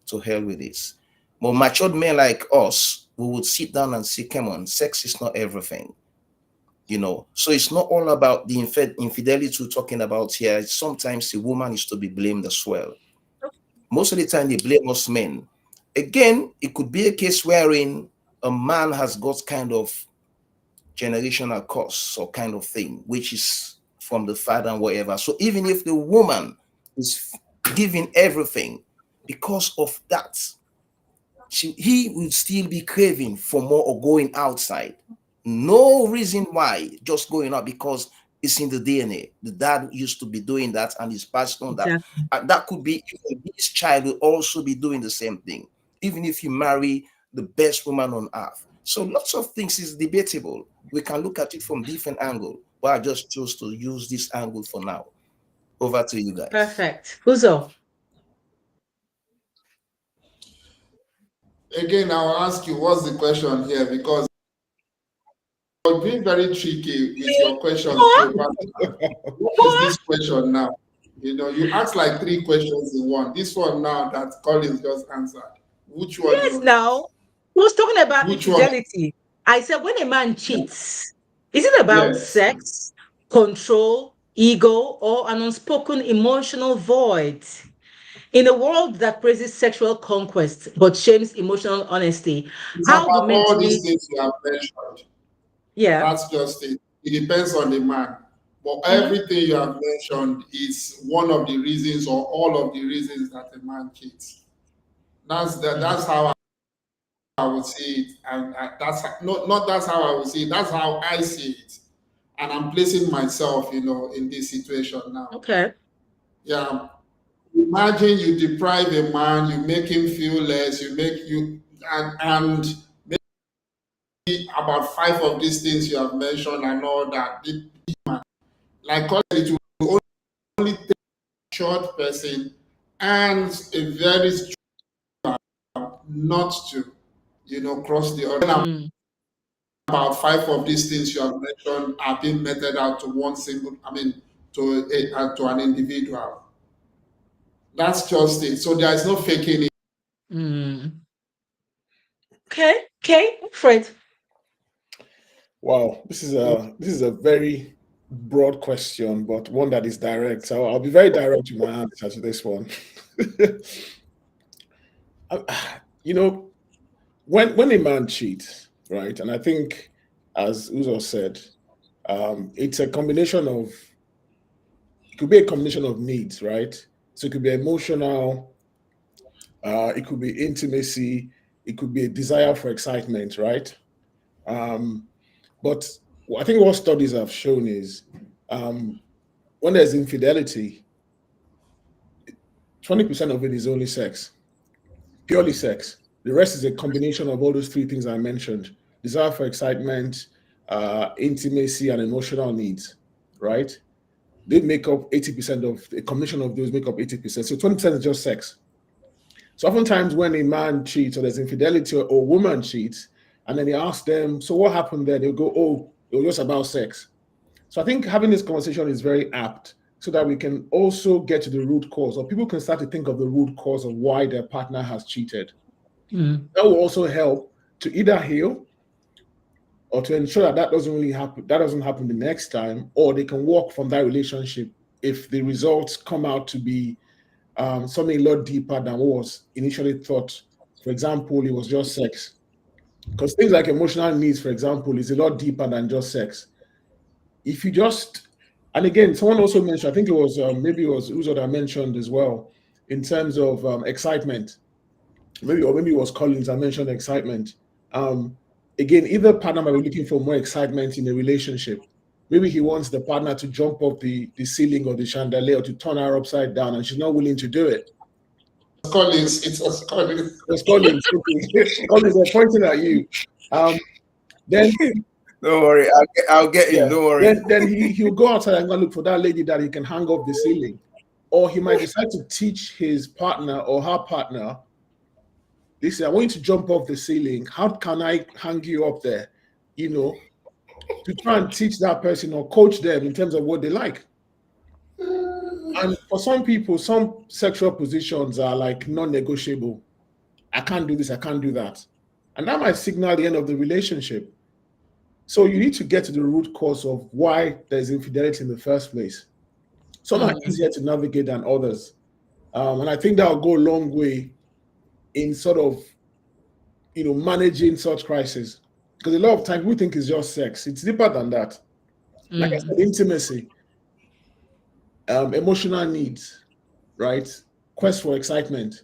to hell with this. But matured men like us, we would sit down and say, come on, sex is not everything. You know, so it's not all about the infidelity we're talking about here. Sometimes the woman is to be blamed as well. Most of the time they blame us men. Again, it could be a case wherein a man has got kind of generational curse or kind of thing, which is from the father and whatever. So even if the woman is giving everything, because of that, he will still be craving for more or going outside. No reason why, just going out because it's in the DNA. The dad used to be doing that and he's passed on that. Exactly. And that could be even his child will also be doing the same thing, even if you marry the best woman on earth. So lots of things is debatable. We can look at it from different angle, but I just chose to use this angle for now. Over to you guys. Perfect. Uzo. Again, I'll ask you, what's the question here? Because you're being very tricky with your questions. What is this question now? You know, you asked like 3 questions in one. This one now that Collins just answered. Which one? Yes, now. Who was talking about Which infidelity? I said, when a man cheats, is it about Yes. sex control, ego, or an unspoken emotional void. In a world that praises sexual conquest but shames emotional honesty, It's how do about men all these truly, things you have mentioned. yeah, That's just it. It depends on the man. But mhm, everything you have mentioned is one of the reasons or all of the reasons that a man cheats. That's how I would see it. And that's not that's how I would see it. That's how I see it. And I'm placing myself, in this situation now. okay, Yeah. Imagine you deprive a man, you make him feel less, and about five of these things you have mentioned and all that. Like I said, it will only take a short person and a very strong not to, cross the other. mm, About five of these things you have mentioned are being meted out to one single, to an individual. That's just it. So there is no faking it. mm. Okay, Fred. Wow, this is a very broad question, but one that is direct. So I'll be very direct with my answer to this one. you know, when a man cheats, right? And I think, as Uzo said, it's a combination of it could be a combination of needs, right? So it could be emotional, it could be intimacy, it could be a desire for excitement, right? Um, but I think what studies have shown is um, when there's infidelity, 20% of it is only sex, purely sex. The rest is a combination of all those three things I mentioned: desire for excitement, intimacy, and emotional needs, right? They make up 80% of a combination of those make up 80%. So 20% is just sex. So oftentimes when a man cheats or there's infidelity or a woman cheats, and then they ask them, so what happened there? They'll go, oh, it was just about sex. So I think having this conversation is very apt so that we can also get to the root cause, or people can start to think of the root cause of why their partner has cheated. Mm, That will also help to either heal or to ensure that that doesn't really happen, that doesn't happen the next time, or they can walk from that relationship if the results come out to be something a lot deeper than what was initially thought. For example, it was just sex. Because things like emotional needs, for example, is a lot deeper than just sex. If you just, and again, someone also mentioned, I think it was maybe it was Uzo that mentioned as well, in terms of excitement. Maybe it was Collins that mentioned excitement. Um, Again, either partner might be looking for more excitement in a relationship. Maybe he wants the partner to jump up the ceiling or the chandelier or to turn her upside down, and she's not willing to do it. Collins, it was Collins. It was Collins. Okay. Collins, they're pointing at you. Um, then Don't worry, I'll get him. Yeah. Don't worry. Then he'll go outside and go look for that lady that he can hang off the ceiling. Or he might decide to teach his partner or her partner, listen, I want you to jump off the ceiling. How can I hang you up there? You know, to try and teach that person or coach them in terms of what they like. And for some people, some sexual positions are like non-negotiable. I can't do this, I can't do that. And that might signal the end of the relationship. So you need to get to the root cause of why there's infidelity in the first place. Some are mm, easier to navigate than others. And I think that will go a long way in sort of, managing such crises. Because a lot of times we think it's just sex. It's deeper than that. Like I mm, said, intimacy, emotional needs, right? Quest for excitement.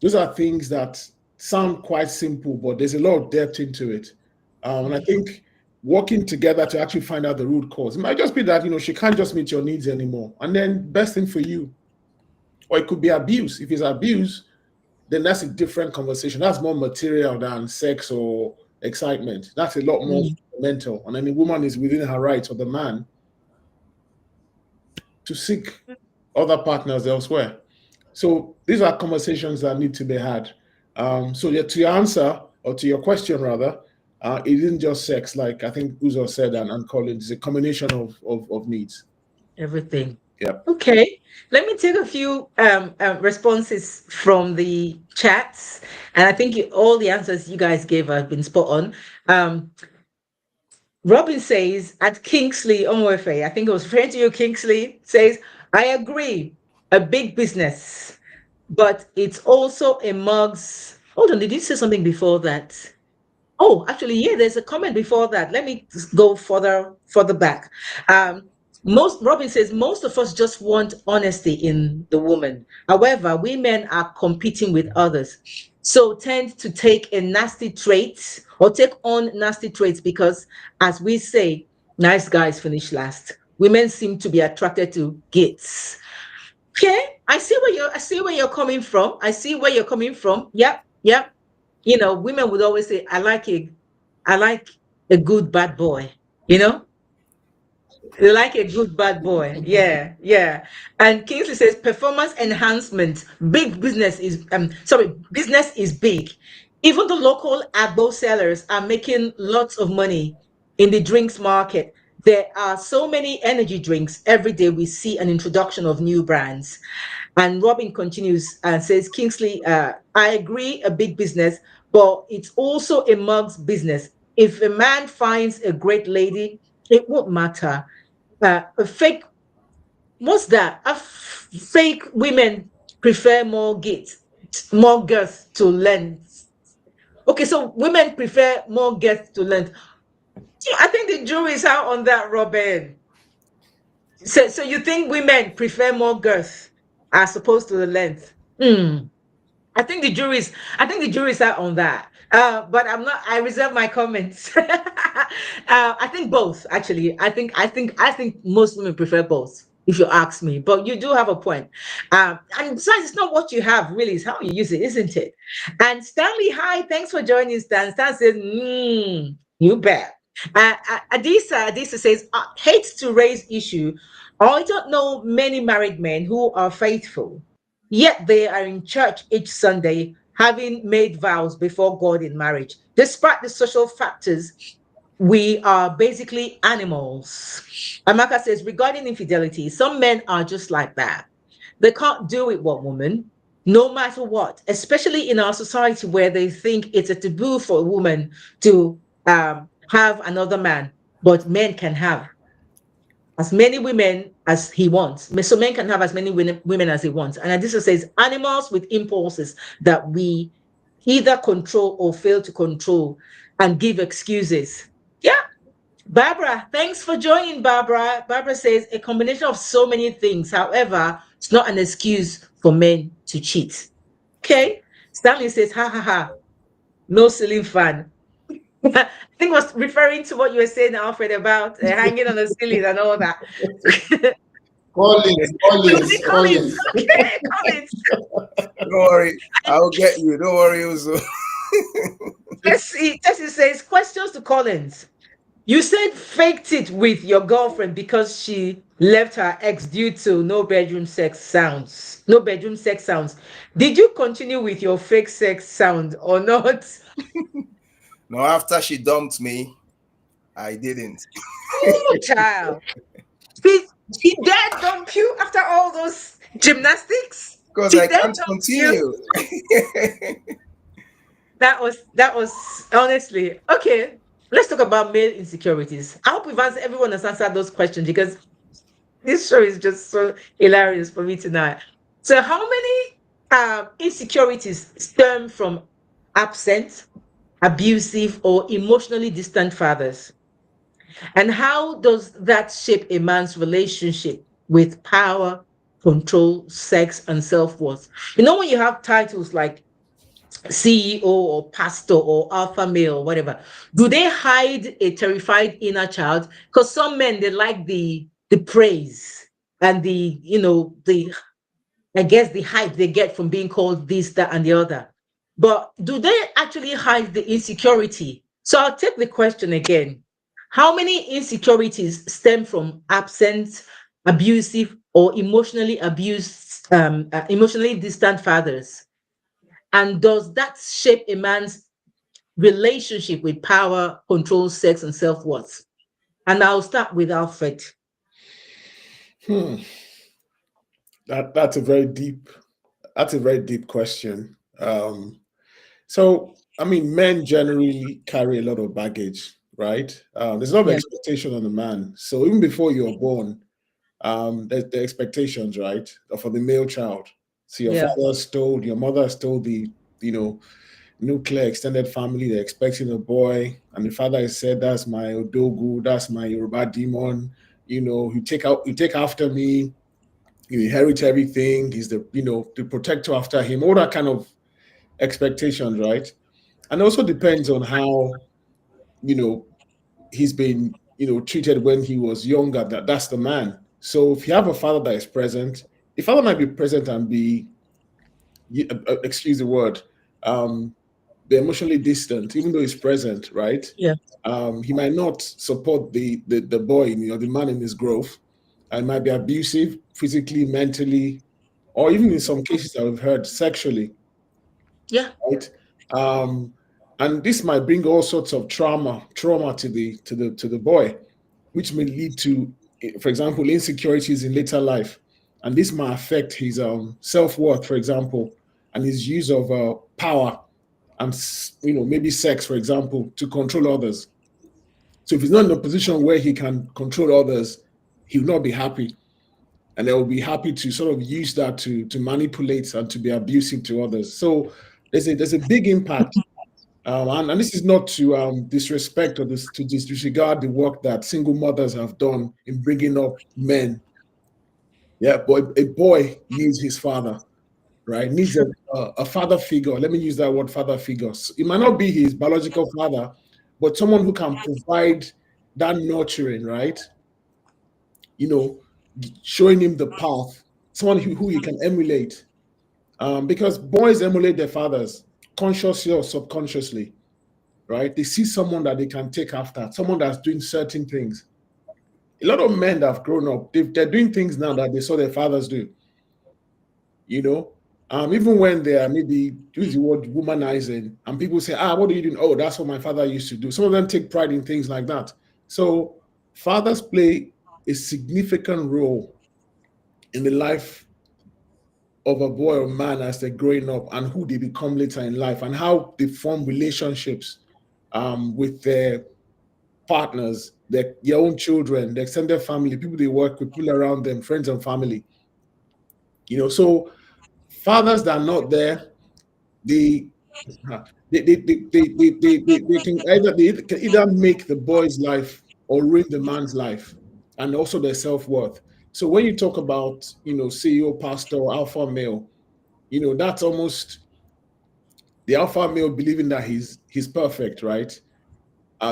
Those are things that sound quite simple, but there's a lot of depth into it. And I think working together to actually find out the root cause. It might just be that, she can't just meet your needs anymore. And then best thing for you. Or it could be abuse. If it's abuse, then that's a different conversation. That's more material than sex or excitement. That's a lot more mm. mental. And then the woman is within her rights, or the man, to seek other partners elsewhere. So these are conversations that need to be had. So yeah, to your answer, or to your question rather, it isn't just sex, like I think Uzo said and Collins. It's a combination of needs. Everything. Yeah. Okay, let me take a few responses from the chats, and I think all the answers you guys gave have been spot on. Um, Robin says at Kingsley Onwefe, I think it was referring to you, Kingsley, says, I agree, a big business, but it's also a mugs. Hold on, did you say something before that? Oh, actually, yeah, there's a comment before that. Let me go further back. Most Robin says most of us just want honesty in the woman. However, we men are competing with others, so tend to take a nasty trait or take on nasty traits because, as we say, nice guys finish last. Women seem to be attracted to gits. Okay, I see where you're coming from. I see where you're coming from. Yep, yep. You know, women would always say, I like a good bad boy, you know? They like a good bad boy. Yeah, yeah. And Kingsley says performance enhancement. Big business is business is big. Even the local agbo sellers are making lots of money in the drinks market. There are so many energy drinks. Every day we see an introduction of new brands. And Robin continues and says, Kingsley, I agree, a big business, but it's also a mug's business. If a man finds a great lady, it won't matter. A fake, what's that? Fake women prefer more girth to length. Okay, so women prefer more girth to length. I think the jury is out on that, Robin. So you think women prefer more girth as opposed to the length? Hmm. I think the jury's out on that. But I'm not. I reserve my comments. I think both. Actually, I think most women prefer both. If you ask me, but you do have a point. And besides, it's not what you have really; it's how you use it, isn't it? And Stanley, hi, thanks for joining, Stan. Stan says, "You bet." Adisa says, "Hates to raise issue. I don't know many married men who are faithful. Yet they are in church each Sunday, having made vows before God in marriage. Despite the social factors, we are basically animals." Amaka says, regarding infidelity, some men are just like that. They can't do it, what woman? No matter what, especially in our society where they think it's a taboo for a woman to have another man, but men can have as many women as he wants. So men can have as many women as he wants. And this says animals with impulses that we either control or fail to control and give excuses. Yeah. Barbara, thanks for joining, Barbara. Barbara says a combination of so many things. However, it's not an excuse for men to cheat. Okay. Stanley says, ha ha ha, no ceiling fan. I think was referring to what you were saying, Alfred, about hanging on the ceiling and all that. Collins, Collins, Collins, Collins. okay, Collins. Don't worry, I'll get you. Don't worry, Uzo. Tessie says, questions to Collins. You said faked it with your girlfriend because she left her ex due to no bedroom sex sounds. No bedroom sex sounds. Did you continue with your fake sex sound or not? No, after she dumped me, I didn't. Oh, child. She dared dump you after all those gymnastics? Because She I dared can't dump you? continue. That was honestly okay. Let's talk about male insecurities. I hope everyone has answered those questions because this show is just so hilarious for me tonight. So, how many insecurities stem from absent, abusive, or emotionally distant fathers? And how does that shape a man's relationship with power, control, sex, and self worth? You know, when you have titles like CEO or pastor or alpha male or whatever, do they hide a terrified inner child? Because some men they like the praise and the the I guess the hype they get from being called this, that, and the other. But do they actually hide the insecurity? So I'll take the question again. How many insecurities stem from absent, abusive, or emotionally distant fathers? And does that shape a man's relationship with power, control, sex, and self-worth? And I'll start with Alfred. That's a very deep question. So I mean, men generally carry a lot of baggage, right? There's a lot of Yeah. expectation on the man. So even before you're born, there's the expectations, right, for the male child. So your Yeah. father has told, your mother has told the, you know, nuclear extended family they're expecting a boy, and the father has said, "That's my Odogu, that's my Yoruba demon. You take after me, you inherit everything. He's the, the protector after him." All that kind of expectations, right? And also depends on how, you know, he's been, treated when he was younger. That's the man. So if you have a father that is present, the father might be present and be, excuse the word, um, be emotionally distant, even though he's present, right? Yeah. He might not support the boy, the man in his growth. And might be abusive physically, mentally, or even in some cases that we've heard sexually, Yeah. right? Um, and this might bring all sorts of trauma to the boy, which may lead to, for example, insecurities in later life, and this might affect his self-worth, for example, and his use of power and maybe sex, for example, to control others. So if he's not in a position where he can control others, he will not be happy, and they will be happy to sort of use that to manipulate and to be abusive to others. So there's a big impact. And this is not to disrespect or to disregard the work that single mothers have done in bringing up men. Yeah, but a boy needs his father, right? Needs Sure. a father figure. Let me use that word, father figure. So it might not be his biological father, but someone who can provide that nurturing, right? You know, showing him the path, someone who he can emulate. Because boys emulate their fathers, consciously or subconsciously, right? They see someone that they can take after, someone that's doing certain things. A lot of men that have grown up, they're doing things now that they saw their fathers do, you know. Even when they are maybe use the word womanizing, and people say, what are you doing? Oh, that's what my father used to do. Some of them take pride in things like that. So fathers play a significant role in the life of a boy or man as they're growing up, and who they become later in life, and how they form relationships with their partners, their own children, their extended family, people they work with, people around them, friends and family. So fathers that are not there, they they can either make the boy's life or ruin the man's life, and also their self-worth. So when you talk about, CEO, pastor, or alpha male, that's almost the alpha male believing that he's perfect, right?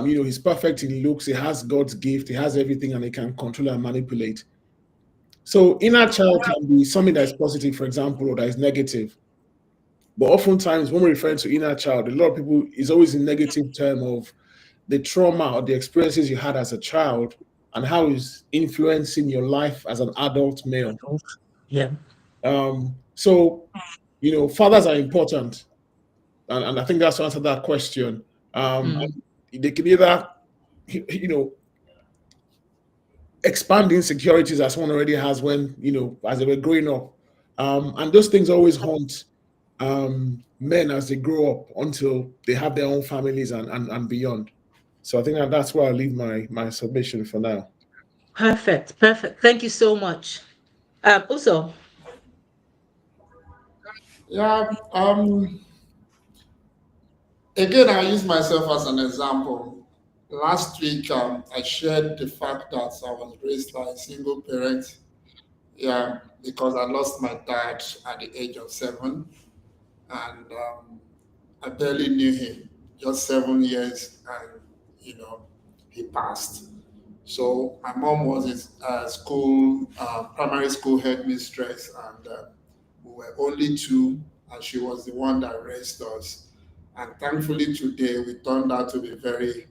He's perfect in looks, he has God's gift, he has everything, and he can control and manipulate. So inner child can be something that is positive, for example, or that is negative. But oftentimes when we're referring to inner child, a lot of people is always in negative term of the trauma or the experiences you had as a child and how it's influencing your life as an adult male. Yeah. So, fathers are important. And I think that's to answer that question. Mm. They can either, you know, expand insecurities as one already has when, as they were growing up. And those things always haunt men as they grow up until they have their own families and beyond. So I think that's where I leave my submission for now. Perfect. Perfect. Thank you so much. Also, Yeah. Again, I use myself as an example. Last week, I shared the fact that I was raised by a single parent. Yeah, because I lost my dad at the age of 7, and I barely knew him. Just 7 years, and he passed. So my mom was his primary school headmistress, and we were only two, and she was the one that raised us. And thankfully today we turned out to be very,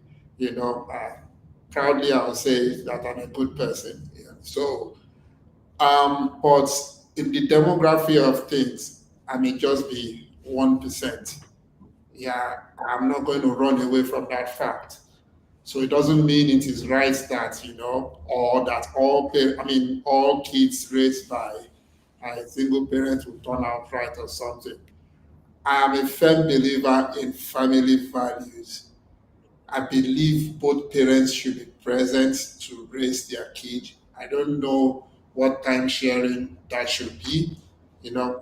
proudly I would say that I'm a good person. Yeah. So, but in the demography of things, I may just be 1%. Yeah, I'm not going to run away from that fact. So it doesn't mean it is right that, or that all kids raised by a single parent will turn out right or something. I am a firm believer in family values. I believe both parents should be present to raise their kid. I don't know what time sharing that should be.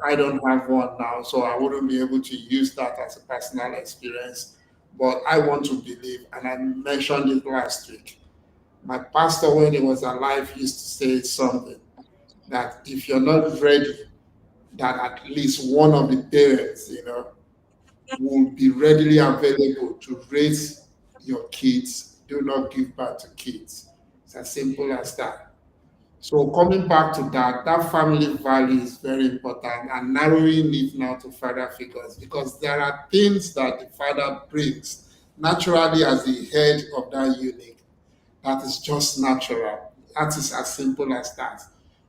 I don't have one now, so I wouldn't be able to use that as a personal experience. But I want to believe, and I mentioned it last week. My pastor, when he was alive, used to say something that if you're not ready, that at least one of the parents, will be readily available to raise your kids. Do not give birth to kids. It's as simple as that. So coming back to that, that family value is very important, and narrowing it now to father figures, because there are things that the father brings naturally as the head of that unit that is just natural. That is as simple as that.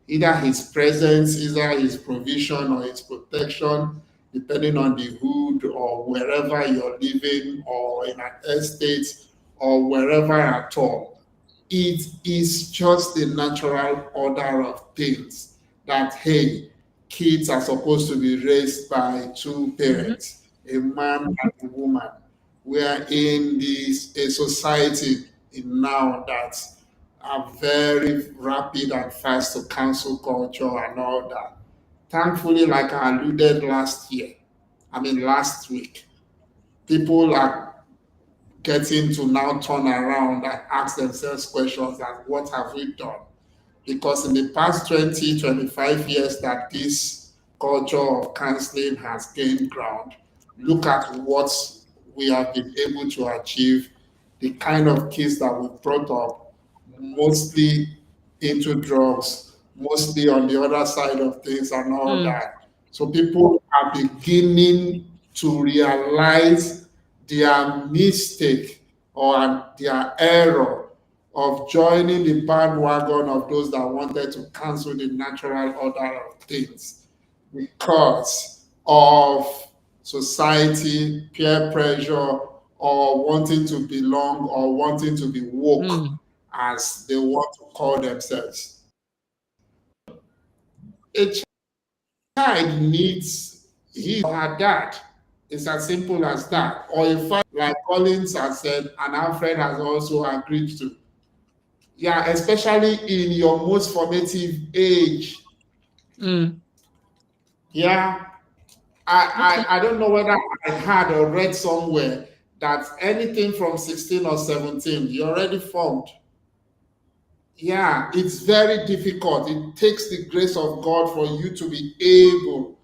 Either his presence, either his provision or his protection, depending on the hood or wherever you're living or in an estate or wherever at all. It is just the natural order of things that, hey, kids are supposed to be raised by two parents, a man and a woman. We are in a society now that are very rapid and fast to cancel culture and all that. Thankfully, like I alluded last week, people are getting to now turn around and ask themselves questions like, what have we done? Because in the past 20, 25 years that this culture of canceling has gained ground, look at what we have been able to achieve, the kind of kids that we brought up, mostly into drugs, mostly on the other side of things and all that. So people are beginning to realize their mistake or their error of joining the bandwagon of those that wanted to cancel the natural order of things because of society, peer pressure, or wanting to belong or wanting to be woke, as they want to call themselves. A child needs his or her dad. It's as simple as that. Or in fact, like Collins has said, and Alfred has also agreed to. Yeah, especially in your most formative age. Yeah. I don't know whether I had or read somewhere that anything from 16 or 17, you're already formed. Yeah, it's very difficult. It takes the grace of God for you to be able,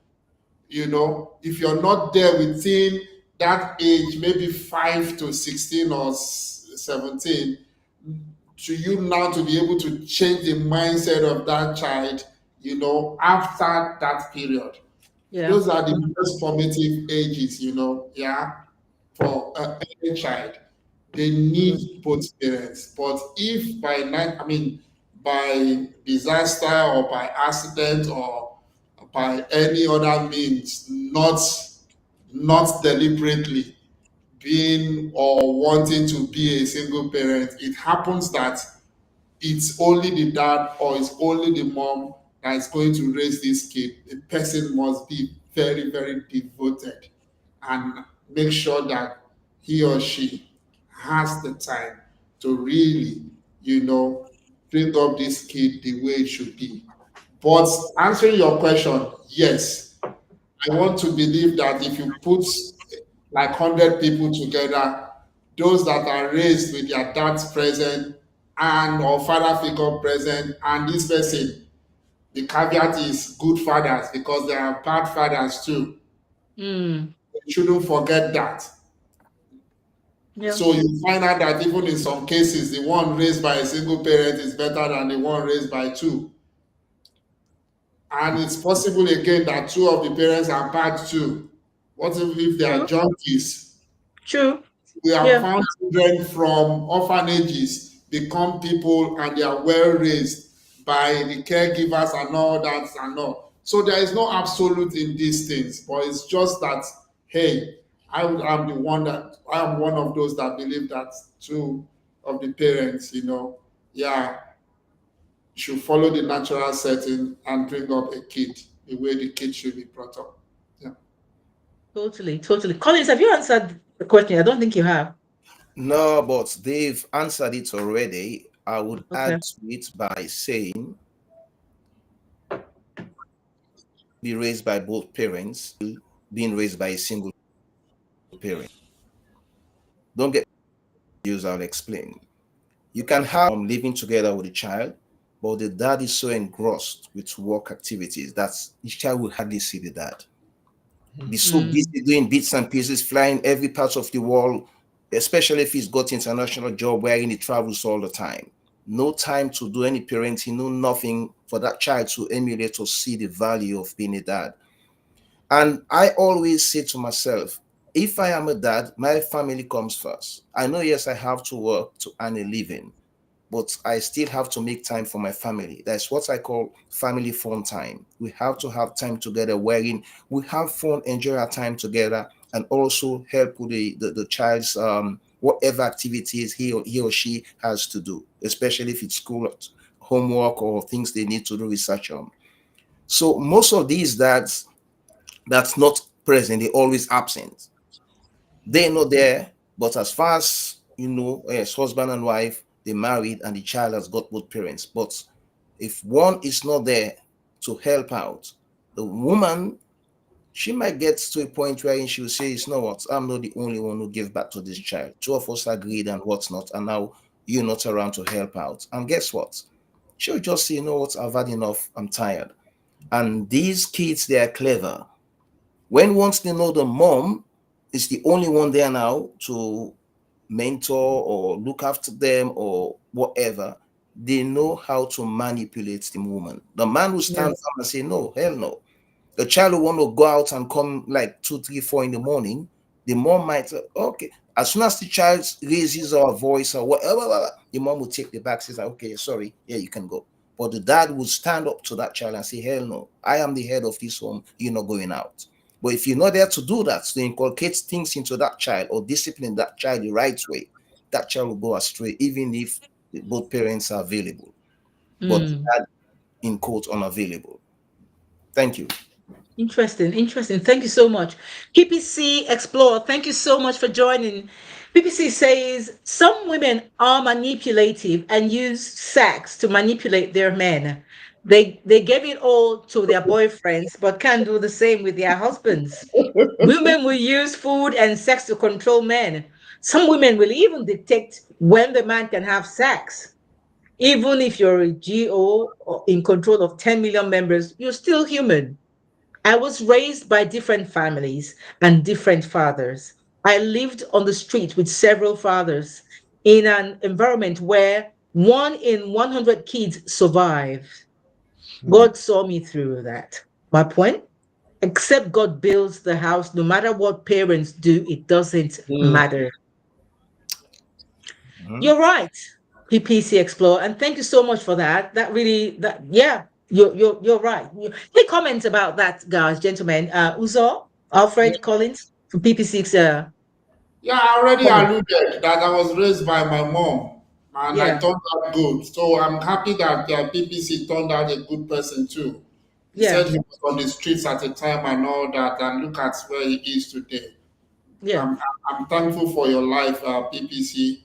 if you're not there within that age, maybe 5 to 16 or 17, to you now to be able to change the mindset of that child, after that period. Yeah. Those are the most formative ages, for any child. They need both parents. But if by disaster or by accident or by any other means, not deliberately being or wanting to be a single parent, it happens that it's only the dad or it's only the mom that is going to raise this kid. The person must be very, very devoted and make sure that he or she has the time to really, bring up this kid the way it should be. But answering your question, yes, I want to believe that if you put like 100 people together, those that are raised with their dads present and or father figure present, and this person, the caveat is good fathers because there are bad fathers too. You shouldn't forget that. Yeah. So you find out that even in some cases, the one raised by a single parent is better than the one raised by two. And it's possible again that two of the parents are bad too. What if they are junkies? True. We have found children from orphanages become people and they are well raised by the caregivers and all that and all. So there is no absolute in these things, but it's just that, hey, I am one of those that believe that two of the parents, should follow the natural setting and bring up a kid the way the kid should be brought up. Yeah. Totally. Collins, have you answered the question? I don't think you have. No, but they've answered it already. I would Okay. add to it by saying be raised by both parents, being raised by a single parent. Don't get confused, I'll explain. You can have living together with a child, but the dad is so engrossed with work activities that the child will hardly see the dad. Be so Mm, busy doing bits and pieces, flying every part of the world, especially if he's got international job wherein he travels all the time. No time to do any parenting, no nothing for that child to emulate or see the value of being a dad. And I always say to myself, if I am a dad, my family comes first. I know, yes, I have to work to earn a living, but I still have to make time for my family. That's what I call family fun time. We have to have time together wherein we have fun, enjoy our time together, and also help with the child's whatever activities he or she has to do, especially if it's school homework or things they need to do research on. So most of these dads that's not present, they always absent. They're not there, but as far as you know, as husband and wife, they married and the child has got both parents. But if one is not there to help out, the woman, she might get to a point where she will say, "It's not what I'm not the only one who gave back to this child. Two of us agreed and what's not, and now you're not around to help out." And guess what? She'll just say, "You know what? I've had enough. I'm tired." And these kids, they are clever. When once they know the mom is the only one there now to mentor or look after them or whatever, they know how to manipulate the woman. The man will yeah. stand up and say, "No, hell no." The child will want to go out and come like 2, 3, 4 in the morning. The mom might say, okay. As soon as the child raises her voice or whatever, the mom will take the back, says, "Okay, sorry, yeah, you can go." But the dad will stand up to that child and say, "Hell no, I am the head of this home. You're not going out." But if you're not there to do that, to inculcate things into that child or discipline that child the right way, that child will go astray, even if both parents are available. But the Mm. dad, in quote, unavailable. Thank you. Interesting, interesting. Thank you so much. PPC Explorer, thank you so much for joining. PPC says some women are manipulative and use sex to manipulate their men. They give it all to their boyfriends, but can't do the same with their husbands. Women will use food and sex to control men. Some women will even detect when the man can have sex. Even if you're a GO or in control of 10 million members, you're still human. I was raised by different families and different fathers. I lived on the street with several fathers in an environment where 1 in 100 kids survived. Hmm. God saw me through that. My point? Except God builds the house, no matter what parents do, it doesn't Hmm. matter. Mhm. You're right, PPC Explorer, and thank you so much for that. That really, that yeah, you're right. Any comments about that, guys, gentlemen? Uzo, Yeah, Alfred Collins from PPC's yeah, I already comment. alluded that I was raised by my mom and I Yeah, turned out good. So I'm happy that PPC turned out a good person too. He yeah, said he was on the streets at the time and all that, and look at where he is today. yeah. I'm thankful for your life, PPC,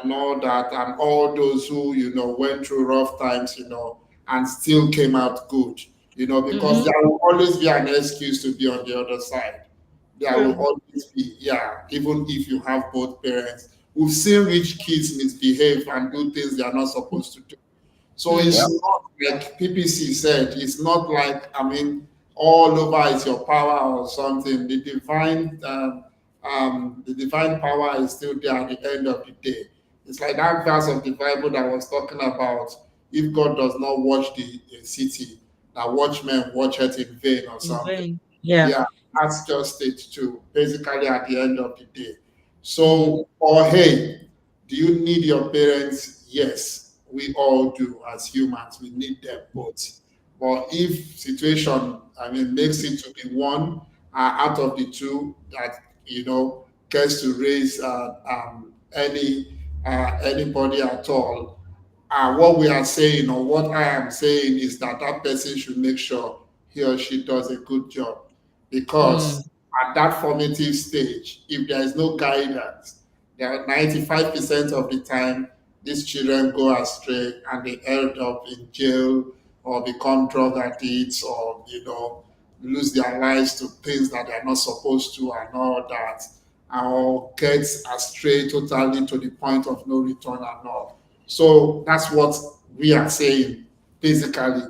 and all that, and all those who, went through rough times, and still came out good, because Mm-hmm. there will always be an excuse to be on the other side. There will True. always be, yeah, even if you have both parents. We've seen rich kids misbehave and do things they are not supposed to do. So Yeah. it's Mm, not like PPC said, it's not like, I mean, all over is your power or something. The divine power is still there at the end of the day. It's like that verse of the Bible that was talking about if God does not watch the city, that watchmen watch it in vain or in something. vain. Yeah. Yeah, that's just it too. Basically, at the end of the day. Mm, So, or hey, do you need your parents? Yes, we all do as humans. We need them both. But if situation, I mean, makes it to be one out of the two that gets to raise anybody at all, what we are saying or what I am saying is that that person should make sure he or she does a good job mm, because at that formative stage, if there is no guidance, 95% of the time, these children go astray and they end up in jail or become drug addicts or, lose their lives to things that they're not supposed to and all that, or gets astray totally to the point of no return and all. So that's what we are saying, basically.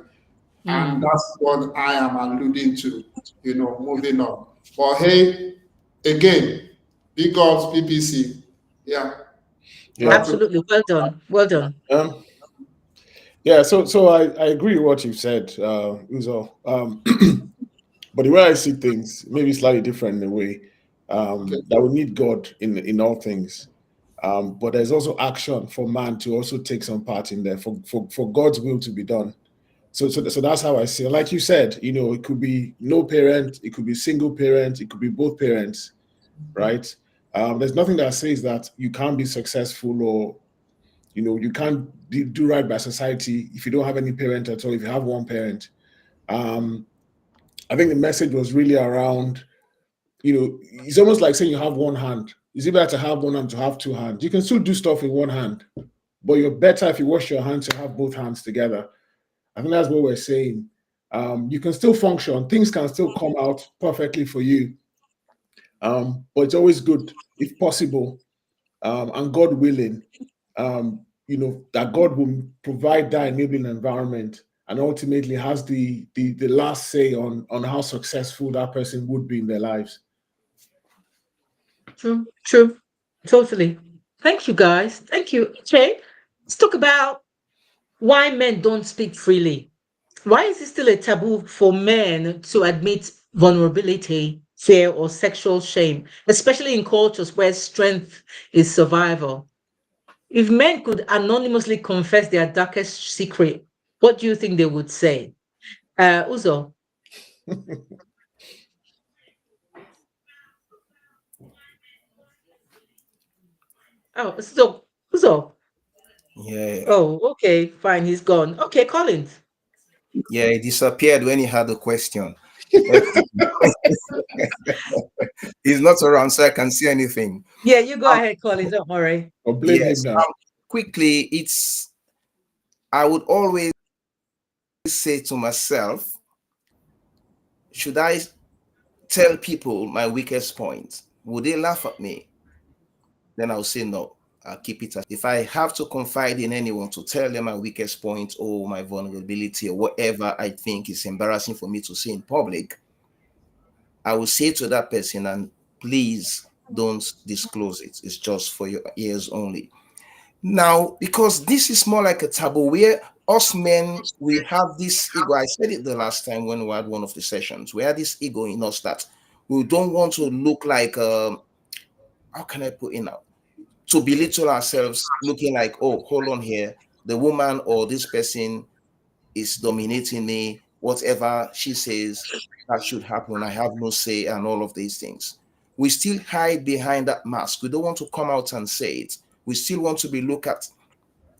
And that's what I am alluding to, moving on. But hey, again, big ups PPC. Yeah. Yeah. Absolutely. Well done. Well done. Yeah, so I agree with what you've said, Uzo. But the way I see things, maybe slightly different in a way. Okay. That we need God in all things. But there's also action for man to also take some part in there for God's will to be done. So that's how I see it. Like you said, it could be no parent, it could be single parent, it could be both parents, right? There's nothing that says that you can't be successful or you can't do right by society if you don't have any parent at all, if you have one parent. I think the message was really around, it's almost like saying you have one hand. It's either to have one hand to have two hands. You can still do stuff in one hand, but you're better if you wash your hands to have both hands together. I think that's what we're saying. You can still function. Things can still come out perfectly for you. But it's always good, if possible, and God willing, that God will provide that enabling environment and ultimately has the last say on how successful that person would be in their lives. True. True. Totally. Thank you, guys. Thank you. Okay. Let's talk about why men don't speak freely. Why is it still a taboo for men to admit vulnerability, fear, or sexual shame, especially in cultures where strength is survival? If men could anonymously confess their darkest secret, what do you think they would say? Uzo. Oh, so Uzo. Yeah. Oh, okay, fine. He's gone. Okay, Collins. Yeah, he disappeared when he had the question. He's not around, so I can see anything. Yeah, you go ahead, Collins. Don't worry. Or blame him Yes. now. Quickly, I would always say to myself, should I tell people my weakest point? Would they laugh at me? Then I'll say no. I'll keep it. If I have to confide in anyone to tell them my weakest point or my vulnerability or whatever I think is embarrassing for me to say in public, I will say to that person, and please don't disclose it. It's just for your ears only. Now, because this is more like a taboo where us men, we have this ego. I said it the last time when we had one of the sessions. We had this ego in us that we don't want to look like, how can I put it now? To belittle ourselves, looking like, oh, hold on here. The woman or this person is dominating me. Whatever she says, that should happen. I have no say, and all of these things. We still hide behind that mask. We don't want to come out and say it. We still want to be looked at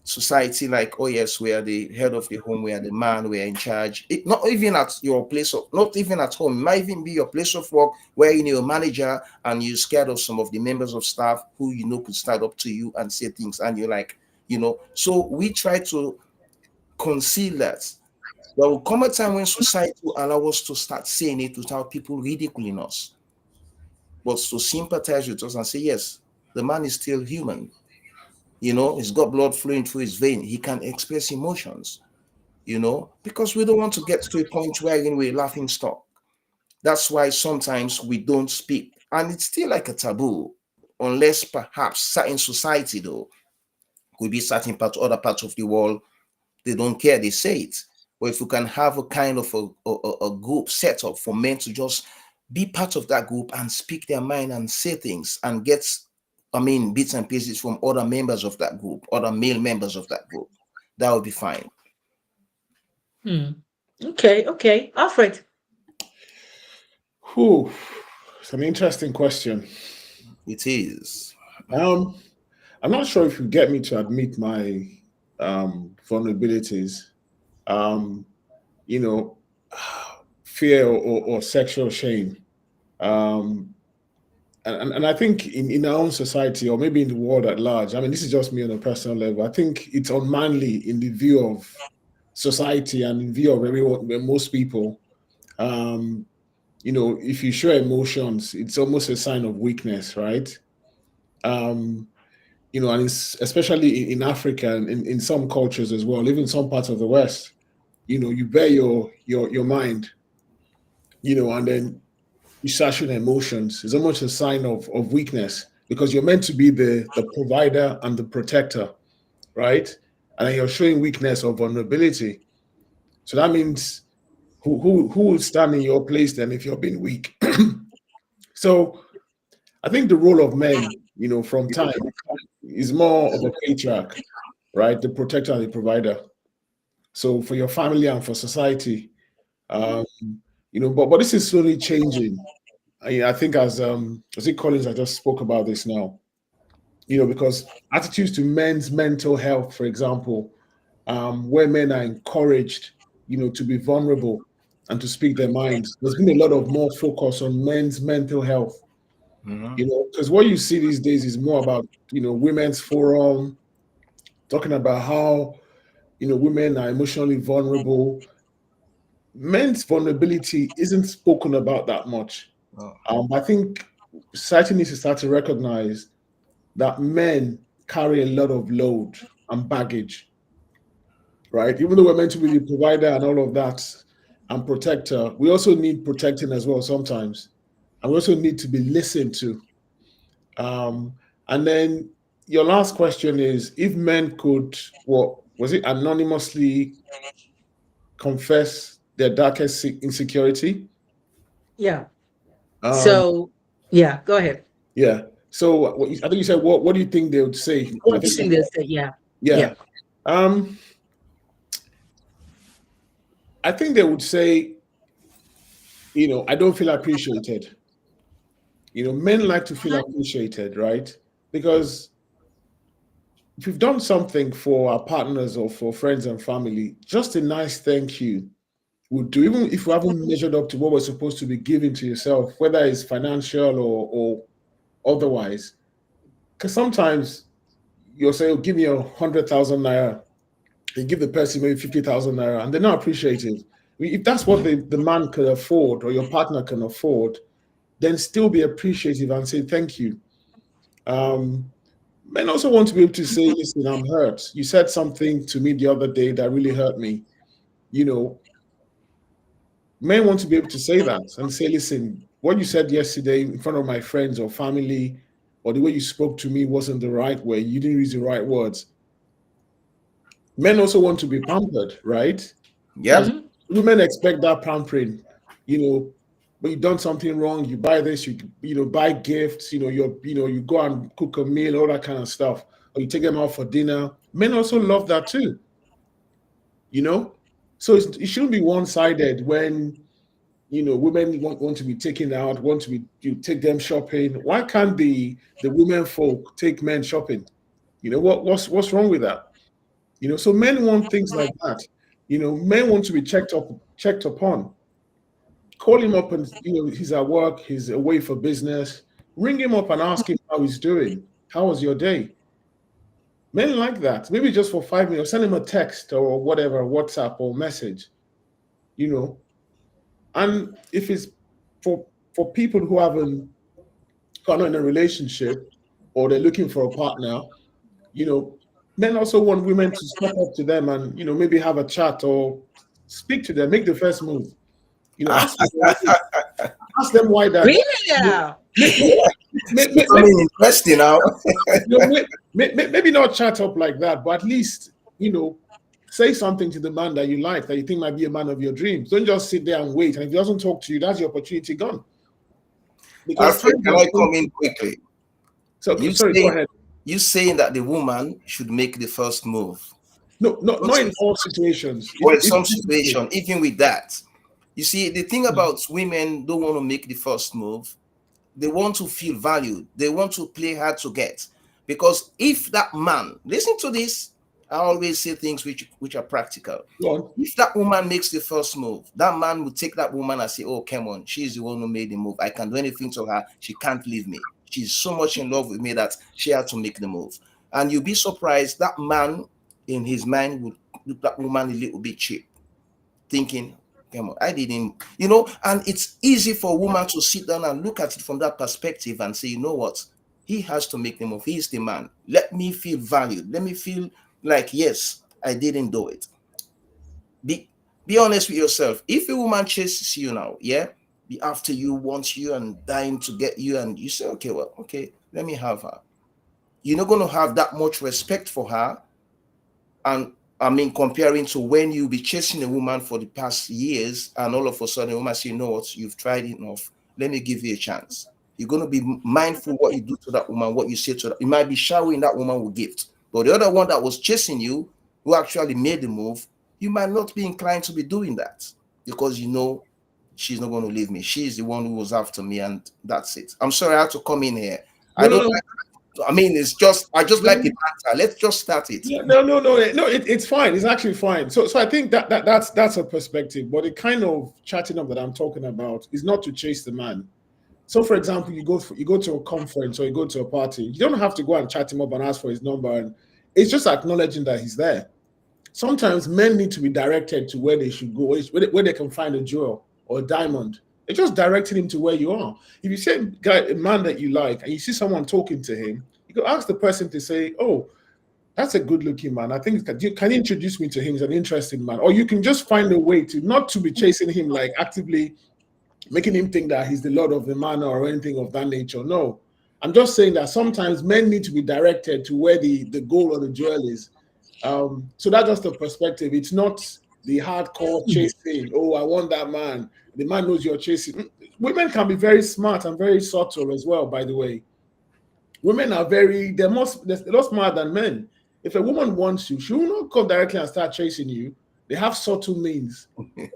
society like, oh yes, we are the head of the home, we are the man, we are in charge. Not even at your place of, not even at home, it might even be your place of work where you're a manager and you're scared of some of the members of staff who could stand up to you and say things, and you're like, so we try to conceal that. There will come a time when society will allow us to start saying it without people ridiculing us, but to sympathize with us and say, yes, the man is still human. He's got blood flowing through his vein. He can express emotions, because we don't want to get to a point where we're laughing stock. That's why sometimes we don't speak. And it's still like a taboo, unless perhaps certain society, though, could be certain other parts of the world, they don't care, they say it. But if we can have a kind of a group set up for men to just be part of that group and speak their mind and say things and get bits and pieces from other members of that group, other male members of that group, that would be fine. Okay. Alfred. Whew. It's an interesting question. It is. I'm not sure if you get me to admit my vulnerabilities. You know, fear or sexual shame. and I think in our own society, or maybe in the world at large, I mean, this is just me on a personal level. I think it's unmanly in the view of society and in view of everyone, most people. If you show emotions, it's almost a sign of weakness, right? And it's especially in Africa and in some cultures as well, even some parts of the West. You bear your mind, and then you start showing emotions. It's almost a sign of weakness because you're meant to be the provider and the protector, right? And then you're showing weakness or vulnerability. So that means who will stand in your place then if you're being weak? So I think the role of men, from time is more of a patriarch, right? The protector and the provider. So for your family and for society, but this is slowly changing. I think as Collins, I just spoke about this now, because attitudes to men's mental health, for example, where men are encouraged, to be vulnerable and to speak their minds. There's been a lot of more focus on men's mental health, because what you see these days is more about, women's forum, talking about how, women are emotionally vulnerable. Men's vulnerability isn't spoken about that much. I think society needs to start to recognize that men carry a lot of load and baggage, right? Even though we're meant to be the provider and all of that and protector, we also need protecting as well sometimes. And we also need to be listened to. And then your last question is, if men could, what was it, anonymously confess their darkest insecurity? Yeah. Um, Yeah, go ahead. Yeah. So I think you said, what do you think they would say? What do you think they'll say? Yeah. Yeah. I think they would say, I don't feel appreciated. Men like to feel appreciated, right? Because if we've done something for our partners or for friends and family, just a nice thank you would do, even if we haven't measured up to what we're supposed to be giving to yourself, whether it's financial or otherwise. Because sometimes you'll say, oh, give me 100,000 naira. You give the person maybe 50,000 naira, and they're not appreciative. If that's what the man can afford or your partner can afford, then still be appreciative and say thank you. Men also want to be able to say, listen, I'm hurt. You said something to me the other day that really hurt me. Men want to be able to say that and say, listen, what you said yesterday in front of my friends or family, or the way you spoke to me wasn't the right way. You didn't use the right words. Men also want to be pampered, right? Yeah. Women expect that pampering. When you've done something wrong, you buy this, you buy gifts, you go and cook a meal, all that kind of stuff, or you take them out for dinner. Men also love that too. So it shouldn't be one-sided when women want to be taken out, want to be you take them shopping. Why can't the women folk take men shopping? What's wrong with that? So men want things like that. Men want to be checked upon. Call him up and he's at work, he's away for business. Ring him up and ask him how he's doing. How was your day? Men like that. Maybe just for 5 minutes, send him a text or whatever, WhatsApp or message. And if it's for people who haven't got in a relationship or they're looking for a partner, men also want women to step up to them and maybe have a chat or speak to them, make the first move. Ask them why that. Really? Yeah. Interesting now. Maybe not chat up like that, but at least say something to the man that you like, that you think might be a man of your dreams. Don't just sit there and wait. And if he doesn't talk to you, that's your opportunity gone. Alfred, can I come in quickly? So go ahead. You saying that the woman should make the first move? No, not in all situations. Or in some situation, even with that. You see, the thing about women don't want to make the first move. They want to feel valued. They want to play hard to get. Because if that man, listen to this, I always say things which are practical. If that woman makes the first move, that man will take that woman and say, oh, come on, she's the one who made the move. I can do anything to her. She can't leave me. She's so much in love with me that she had to make the move. And you'll be surprised that man in his mind would look that woman a little bit cheap, thinking, come on, I didn't, and it's easy for a woman to sit down and look at it from that perspective and say, you know what? He has to make the move. He's the man. Let me feel valued. Let me feel like, yes, I didn't do it. Be honest with yourself. If a woman chases you now, yeah, be after you, wants you, and dying to get you, and you say, okay, well, okay, let me have her. You're not going to have that much respect for her. And I mean, comparing to when you be chasing a woman for the past years, and all of a sudden a woman say, you know what, you've tried it enough. Let me give you a chance. You're going to be mindful what you do to that woman, what you say to that. You might be showering that woman with gifts. But the other one that was chasing you, who actually made the move, you might not be inclined to be doing that because you know she's not going to leave me. She's the one who was after me, and that's it. I'm sorry I had to come in here. I don't like, I mean, it's just, I just like the matter. Let's just start it. Yeah, no, it's fine. It's actually fine. So I think that's a perspective, but the kind of chatting up that I'm talking about is not to chase the man. So, for example, you go to a conference or you go to a party. You don't have to go and chat him up and ask for his number, and it's just acknowledging that he's there. Sometimes men need to be directed to where they should go, where they can find a jewel or a diamond. It's just directing him to where you are. If you see a man that you like and you see someone talking to him, you can ask the person to say, oh, that's a good-looking man. I think, can you introduce me to him? He's an interesting man. Or you can just find a way to not to be chasing him, like actively making him think that he's the lord of the manor or anything of that nature. No. I'm just saying that sometimes men need to be directed to where the goal or the jewel is. So that's just a perspective. It's not the hardcore chasing. Oh, I want that man. The man knows you're chasing. Women can be very smart and very subtle as well, by the way. Women are they're a lot smarter than men. If a woman wants you, she will not come directly and start chasing you. They have subtle means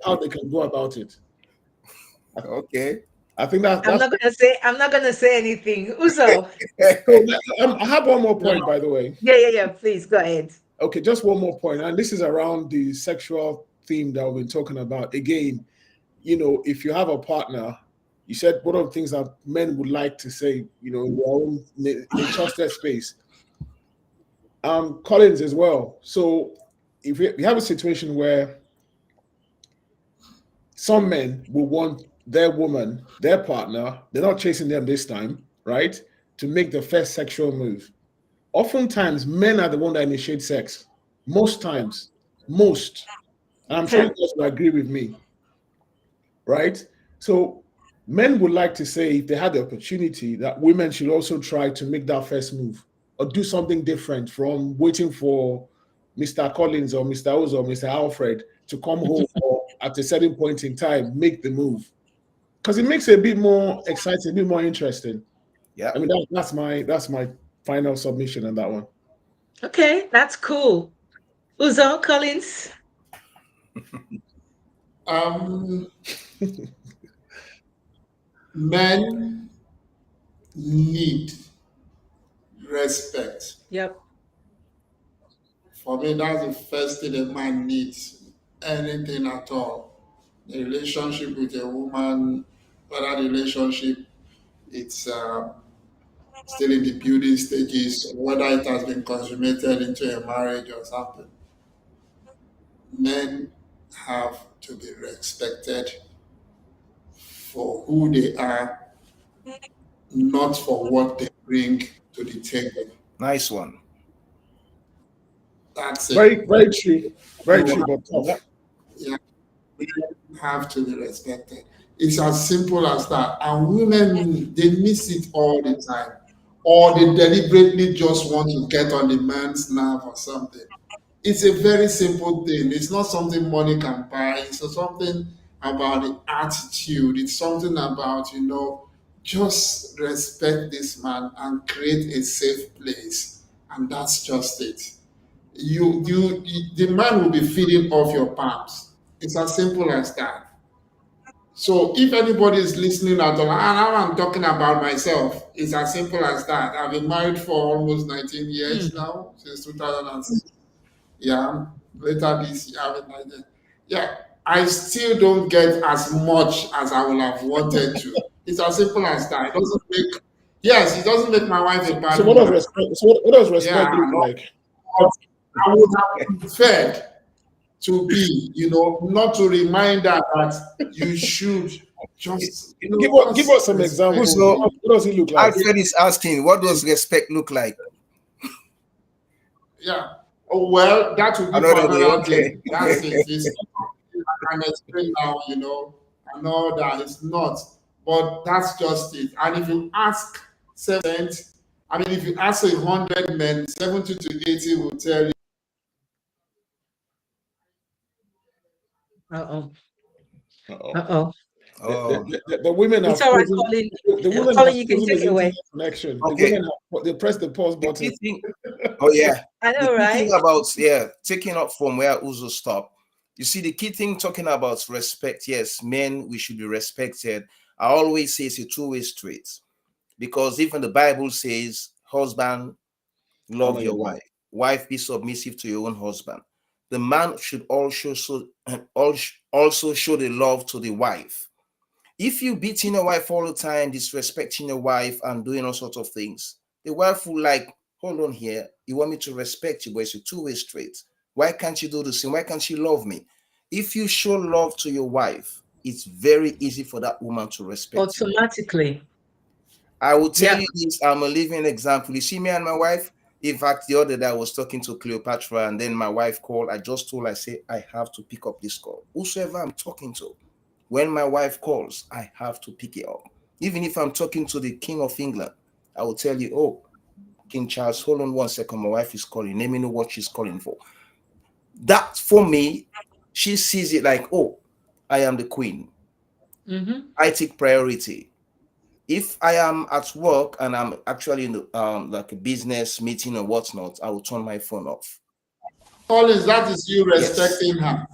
how they can go about it. Okay. I think that's I'm not gonna say anything. Uzo. So, I have one more point, by the way. Yeah. Please go ahead. Okay, just one more point, and this is around the sexual theme that we've been talking about. Again, if you have a partner, you said one of the things that men would like to say, in their own in a trusted space. Collins as well. So if we have a situation where some men will want their woman, their partner, they're not chasing them this time, right, to make the first sexual move. Oftentimes, men are the one that initiate sex. Most times. And I'm sure you guys will agree with me. Right? So men would like to say, if they had the opportunity, that women should also try to make that first move or do something different from waiting for Mr. Collins or Mr. Oz or Mr. Alfred to come home or at a certain point in time, make the move. Because it makes it a bit more exciting, a bit more interesting. Yeah. I mean, that's my final submission on that one. Okay, that's cool. Uzo, Collins. Men need respect. Yep. For me, that's the first thing a man needs. Anything at all. A relationship with a woman, whether the relationship it's still in the building stages, whether it has been consummated into a marriage or something. Men have to be respected for who they are, not for what they bring to the table. Nice one. That's it. Very, very true. Very true, but tough. Yeah, women have to be respected. It's as simple as that. And women, they miss it all the time. Or they deliberately just want to get on the man's nerve or something. It's a very simple thing. It's not something money can buy. It's something about the attitude. It's something about, just respect this man and create a safe place. And that's just it. The man will be feeding off your palms. It's as simple as that. So if anybody is listening at all, and now I'm talking about myself, it's as simple as that. I've been married for almost 19 years now, since 2006. Yeah, later this year, yeah, I still don't get as much as I would have wanted to. It's as simple as that. Yes, it doesn't make my wife a So bad what does woman. respect? So what does respect Yeah, look like? I would have preferred to be, not to remind her that you should just, Give us just some respect examples. me. So What does it look like? Alfred is asking, what does respect look like? Yeah. Oh, well, that will be for Another day, another okay. day. That's it. It's I can explain now, I know that it's not, but that's just it. And if you ask 7, I mean, if you ask 100 men, 70 to 80 will tell you. Uh-oh. Uh-oh. Uh-oh. Oh, The women It's have all right, chosen. Colin. The women Colin, have you can chosen take the it away. internet connection. The okay. women they press the pause The button. key thing, oh yeah. I The know, key right? thing about, taking up from where Uzo stopped. You see, the key thing talking about respect, yes, men, we should be respected. I always say it's a two-way street, because even the Bible says, husband, love Honor your your wife. wife. Wife, be submissive to your own husband. The man should also show the love to the wife. If you beating your wife all the time, disrespecting your wife, and doing all sorts of things, the wife will like, hold on here. You want me to respect you, but it's a two-way street. Why can't you do the same? Why can't she love me? If you show love to your wife, it's very easy for that woman to respect you. Automatically. I will tell Yeah. you this, I'm a living example. You see me and my wife. In fact, the other day I was talking to Cleopatra, and then my wife called. I just told her, I say, I have to pick up this call. Whosoever I'm talking to, when my wife calls, I have to pick it up. Even if I'm talking to the King of England, I will tell you, oh, King Charles, hold on one second. My wife is calling. Let me know what she's calling for. That, for me, she sees it like, oh, I am the queen. Mm-hmm. I take priority. If I am at work and I'm actually in the, like a business meeting or whatnot, I will turn my phone off. Collins, that is you Yes, respecting her.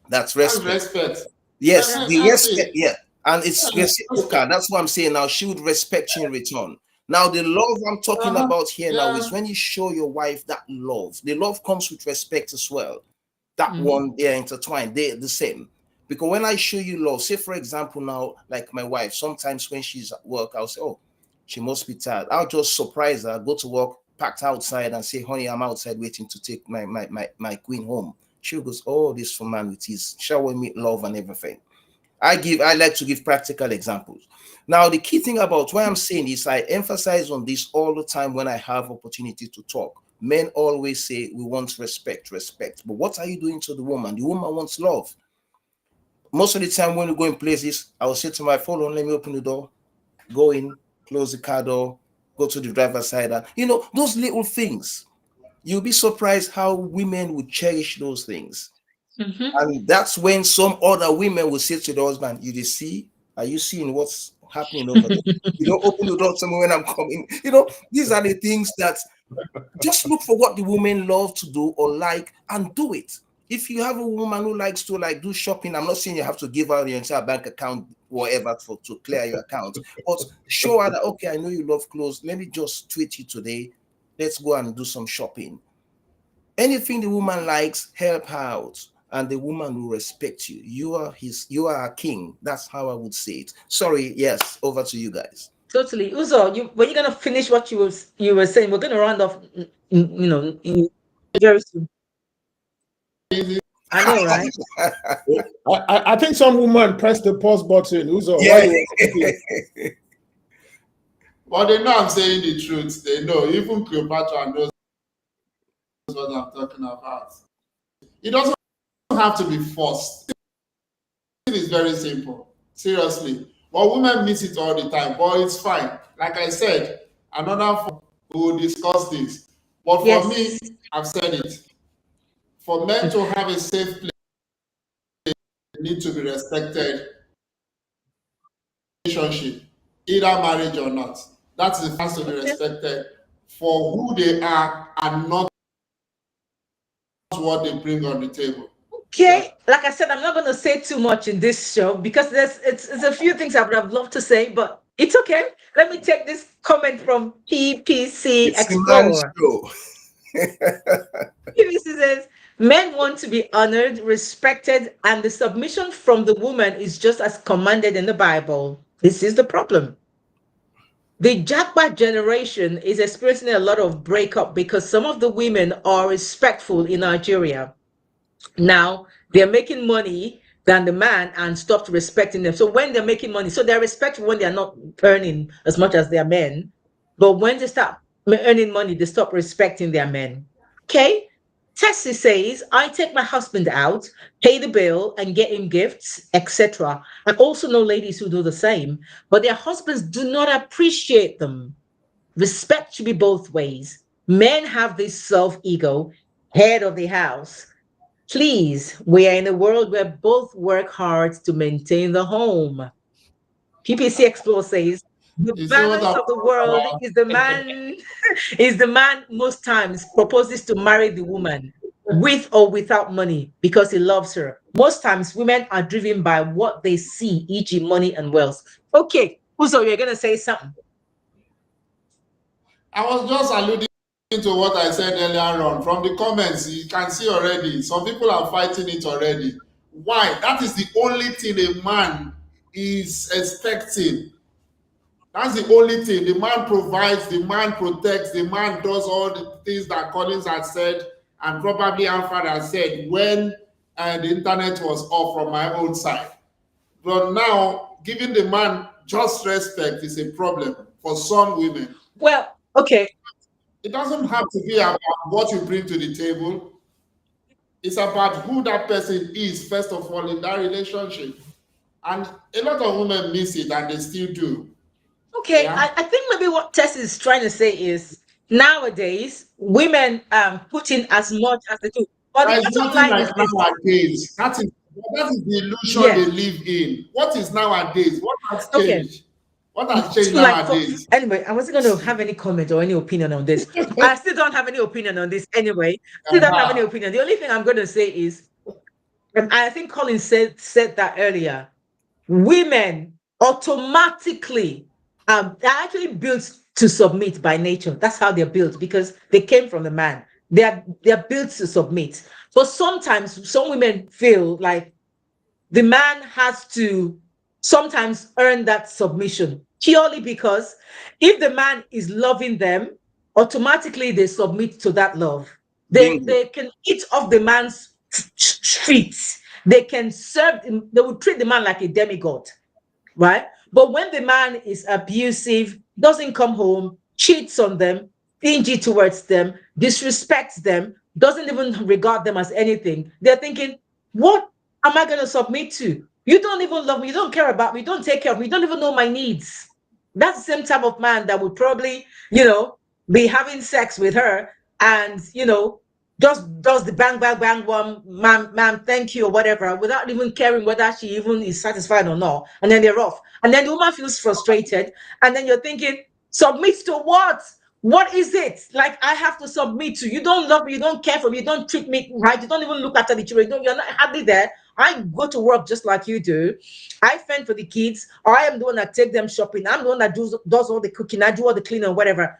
that's That's respect. respect. Yes, Yeah. the That's respect, it. yeah. And it's Yeah, reciprocal. That's what I'm saying now. She would respect you in return. Now, the love I'm talking uh-huh. about here now is Yeah. when you show your wife that love. The love comes with respect as well. That Mm-hmm. one, they're intertwined, they're the same. Because when I show you love, say for example, now, like my wife, sometimes when she's at work, I'll say, oh, she must be tired. I'll just surprise her, go to work, packed outside, and say, honey, I'm outside waiting to take my queen home. She goes, oh, this for man with his shower me love and everything. I like to give practical examples. Now, the key thing about what I'm saying is I emphasize on this all the time when I have opportunity to talk. Men always say we want respect, respect. But what are you doing to the woman? The woman wants love. Most of the time when we go in places, I will say to my phone, let me open the door, go in, close the car door, go to the driver's side. And, those little things. You'll be surprised how women would cherish those things. Mm-hmm. And that's when some other women will say to the husband, you see, are you seeing what's happening over there? You don't open the door to me when I'm coming. These are the things that just look for what the women love to do or like and do it. If you have a woman who likes to like do shopping, I'm not saying you have to give her your entire bank account, whatever, to clear your account, but show her that, okay, I know you love clothes. Let me just treat you today. Let's go and do some shopping. Anything the woman likes, help her out, and the woman will respect you. You are a king. That's how I would say it. Sorry, yes, over to you guys. Totally. Uzo, when you're gonna finish what you were saying, we're gonna round off, very soon. I know, right? I think some woman pressed the pause button. Who's all? Why Yeah. you were speaking? Well, they know I'm saying the truth. They know. Even Cleopatra knows what I'm talking about. It doesn't have to be forced. It is very simple. Seriously. But women miss it all the time. But it's fine. Like I said, we will discuss this. But for Yes. me, I've said it. For men to have a safe place, they need to be respected. Relationship, either marriage or not. That has to be respected for who they are and not what they bring on the table. Okay, like I said, I'm not going to say too much in this show because it's a few things I would have loved to say, but it's okay. Let me take this comment from PPC It's a man's Explorer. show. PPC says, men want to be honored, respected, and the submission from the woman is just as commanded in the Bible. This is the problem. the jackpot generation is experiencing a lot of breakup because some of the women are respectful in Nigeria. Now they're making money than the man and stopped respecting them. So when they're making money, so they're respectful when they're not earning as much as their men. But when they start earning money, they stop respecting their men. Okay. Tessie says, I take my husband out, pay the bill, and get him gifts, etc. I also know ladies who do the same, but their husbands do not appreciate them. Respect should be both ways. Men have this self ego, head of the house. Please, we are in a world where both work hard to maintain the home. PPC Explore says, the You see what balance I'm of the talking world about? is the man is the man most times proposes to marry the woman with or without money because he loves her. Most times women are driven by what they see, e.g. money and wealth. Okay, Uzo, you're gonna say something. I was just alluding to what I said earlier on. From the comments, you can see already, some people are fighting it already. Why? That is the only thing a man is expecting. That's the only thing. The man provides, the man protects, the man does all the things that Collins has said and probably Alfred has said when the internet was off from my own side. But now, giving the man just respect is a problem for some women. Well, okay. It doesn't have to be about what you bring to the table. It's about who that person is, first of all, in that relationship. And a lot of women miss it and they still do. Okay, Yeah. I think maybe what Tess is trying to say is nowadays women put in as much as they do. But the There is bottom nothing line like is this. nowadays. That is the illusion Yeah. they live in. What is nowadays? What has Okay. changed? What has changed Like nowadays? anyway, I wasn't going to have any comment or any opinion on this. I still don't have any opinion on this anyway. Still don't have any Uh-huh. opinion. The only thing I'm going to say is, and I think Colin said that earlier. Women automatically they're actually built to submit by nature. That's how they're built because they came from the man. They're built to submit. But sometimes some women feel like the man has to sometimes earn that submission purely because if the man is loving them, automatically they submit to that love. Bingo. They can eat off the man's streets. They can serve him, they will treat the man like a demigod, right? But when the man is abusive, doesn't come home, cheats on them, stingy towards them, disrespects them, doesn't even regard them as anything, they're thinking, what am I going to submit to? You don't even love me, you don't care about me, you don't take care of me, you don't even know my needs. That's the same type of man that would probably, be having sex with her and, just does the bang, bang, bang, one, ma'am, thank you, or whatever, without even caring whether she even is satisfied or not. And then they're off. And then the woman feels frustrated. And then you're thinking, submit to what? What is it? Like, I have to submit to. You don't love me, you don't care for me, you don't treat me right, you don't even look after the children, you're not hardly there. I go to work just like you do. I fend for the kids, or I am the one that take them shopping. I'm the one that does all the cooking, I do all the cleaning, whatever.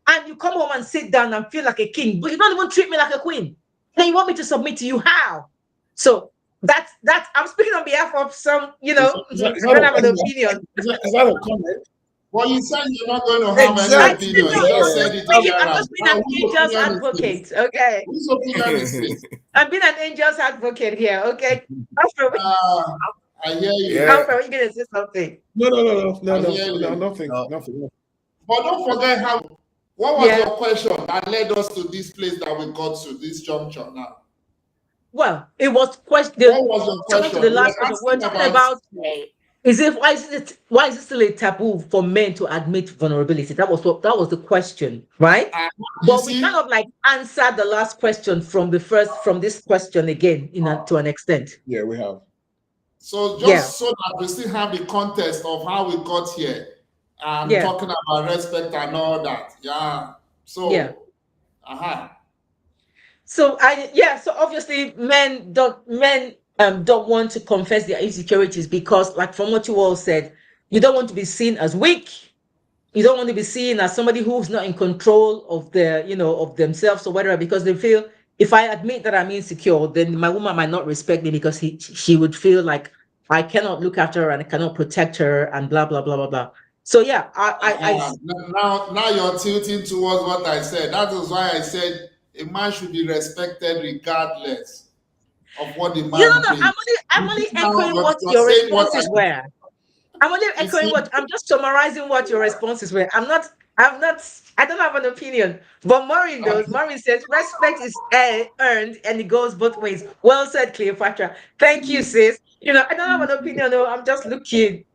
And you come home and sit down and feel like a king, but you don't even treat me like a queen. Then you want me to submit to you? How? So that's I'm speaking on behalf of some, Is I don't have an opinion. that a comment? Well, you said you're not going to have any I Exactly. still opinion. You don't. just Yeah. said it earlier I'm on. just being an Whose angel's opinion is advocate, this? okay? Whose opinion is this? I'm being an angel's advocate here, okay? Alfred, I hear you. Yeah. Alfred, you're gonna say something. No, nothing. No. But don't forget what was Yeah. your question that led us to this place that we got to, this juncture now? Well, it was What was your coming to question? the You last were question. We're asking talking about why is it still a taboo for men to admit vulnerability? That was the question, right? you But we see, kind of like answered the last question from this question again, to an extent. Yeah, we have. so Yeah, just so that we still have the context of how we got here and yeah, talking about respect and all that. Yeah. So, yeah. uh-huh. So so obviously men don't want to confess their insecurities because, like from what you all said, you don't want to be seen as weak. You don't want to be seen as somebody who's not in control of of themselves or whatever, because they feel if I admit that I'm insecure, then my woman might not respect me because she would feel like I cannot look after her and I cannot protect her and blah blah blah blah blah. So yeah, Now you're tilting towards what I said. That is why I said a man should be respected regardless of what the you man know, brings. I'm only Now echoing what you're your saying what responses I, were. I'm only you echoing see. what I'm just summarizing what your responses were. I'm not, I don't have an opinion. But Maureen does. Maureen says respect is earned and it goes both ways. Well said, Cleopatra. Thank you, sis. You know, I don't have an opinion, no, I'm just looking.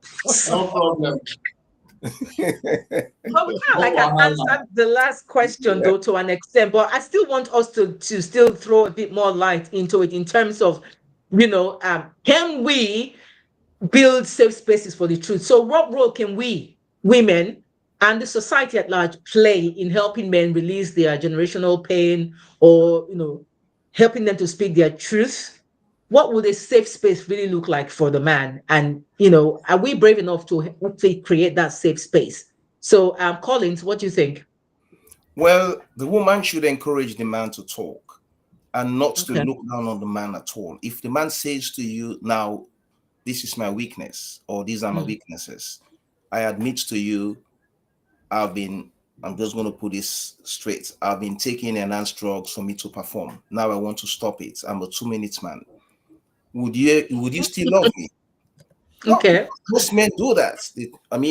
No problem. But we kind of No like wahala. answered the last question though to an extent. But I still want us to still throw a bit more light into it in terms of, can we build safe spaces for the truth? So what role can we, women, and the society at large play in helping men release their generational pain or, helping them to speak their truth? What would a safe space really look like for the man? And, are we brave enough to actually create that safe space? So, Collins, what do you think? Well, the woman should encourage the man to talk and not to Okay. look down on the man at all. If the man says to you, now, this is my weakness, or these are my Mm. weaknesses, I admit to you, I'm just going to put this straight. I've been taking enhanced drugs for me to perform. Now I want to stop it. I'm a 2 minute man. Would you still love me? No, Okay. most men do that.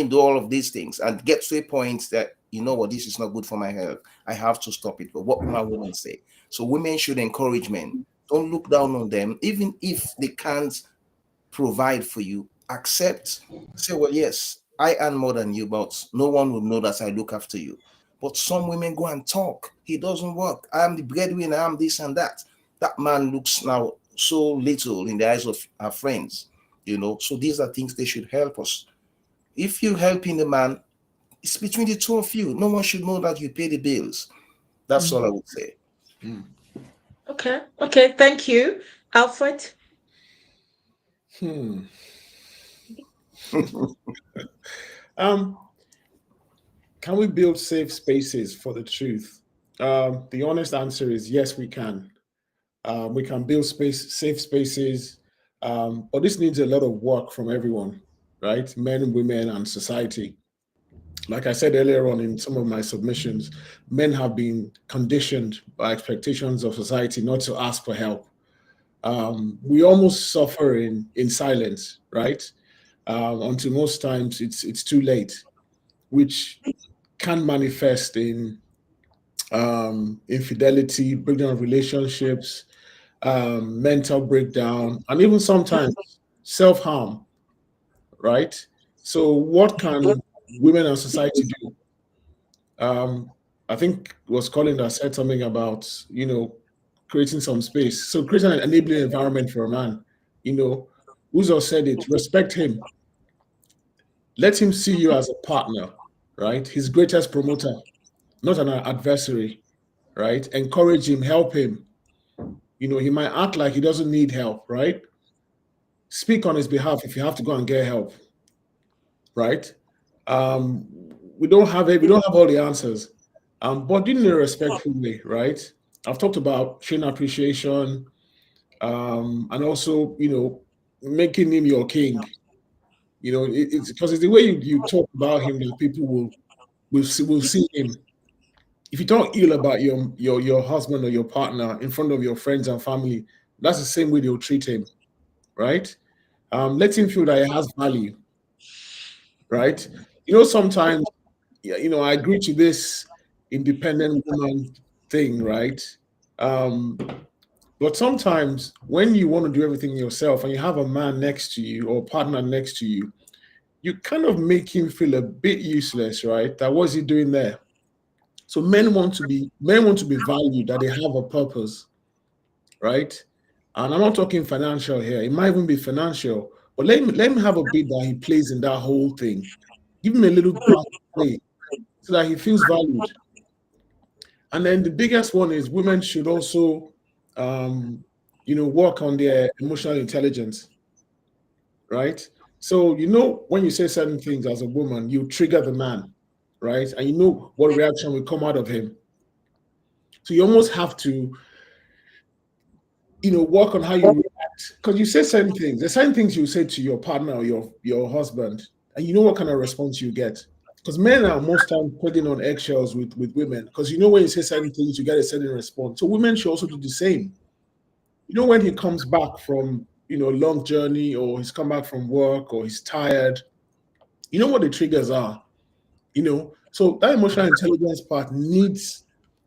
Do all of these things and get to a point that, you know what, this is not good for my health. I have to stop it. But what will my women say? So women should encourage men. Don't look down on them, even if they can't provide for you. Accept. Say, well, yes, I earn more than you, but no one will know that I look after you. But some women go and talk. He doesn't work. I am the breadwinner. I'm this and that. That man looks now so little in the eyes of our friends. So these are things they should help us. If you're helping the man, it's between the two of you. No one should know that you pay the bills. That's all I would say. Okay. Okay. Thank you, Alfred. Hmm. Um, can we build safe spaces for the truth? The honest answer is yes, we can. We can build safe spaces, but this needs a lot of work from everyone, right? Men, women, and society. Like I said earlier on in some of my submissions, men have been conditioned by expectations of society not to ask for help. We almost suffer in silence, right? Until most times it's too late, which can manifest in infidelity, breakdown of relationships, mental breakdown, and even sometimes self harm, right? So, what can women and society do? I think it was Colin that said something about, creating some space. So, creating an enabling environment for a man, you know, Uzo said it, respect him, let him see you as a partner, right? His greatest promoter, not an adversary, right? Encourage him, help him. He might act like he doesn't need help, right? Speak on his behalf if you have to go and get help, right? Um, we don't have all the answers, but in a respectful way, right? I've talked about showing appreciation, and also making him your king. It's because it's the way you talk about him that people will see him. If you talk ill about your husband or your partner in front of your friends and family, that's the same way they'll treat him, right? Let him feel that he has value, right? Sometimes, yeah, I agree to this independent woman thing, right? Um, but sometimes when you want to do everything yourself and you have a man next to you or a partner next to you, you kind of make him feel a bit useless, right? That what's he doing there? So men want to be valued, that they have a purpose, right? And I'm not talking financial here. It might even be financial, but let him have a bit that he plays in that whole thing. Give him a little part to play so that he feels valued. And then the biggest one is women should also, work on their emotional intelligence, right? So when you say certain things as a woman, you trigger the man, right? And you know what reaction will come out of him. So you almost have to, work on how you react because you say certain things. There's certain things you say to your partner or your husband, and you know what kind of response you get. Because men are most times putting on eggshells with women. Because you know when you say certain things, you get a certain response. So women should also do the same. You know when he comes back from a long journey, or he's come back from work, or he's tired. You know what the triggers are. So that emotional intelligence part needs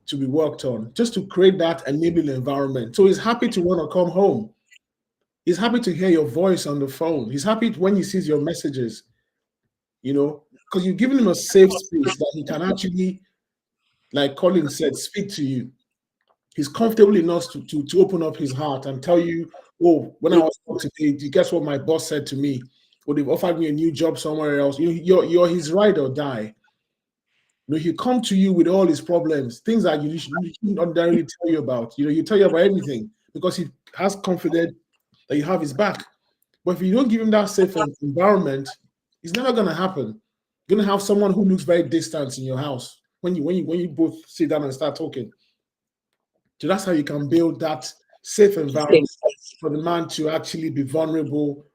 to be worked on just to create that enabling environment. So he's happy to want to come home. He's happy to hear your voice on the phone. He's happy when he sees your messages, because you've given him a safe space that he can actually, like Colin said, speak to you. He's comfortable enough to open up his heart and tell you, oh, when I was out today, guess what my boss said to me? Or they've offered me a new job somewhere else. You're his ride or die. He'll come to you with all his problems, things that you shouldn't ordinarily tell you about. He'll tell you about everything because he has confidence that you have his back. But if you don't give him that safe environment, it's never going to happen. You're going to have someone who looks very distant in your house when you both sit down and start talking. So that's how you can build that safe environment for the man to actually be vulnerable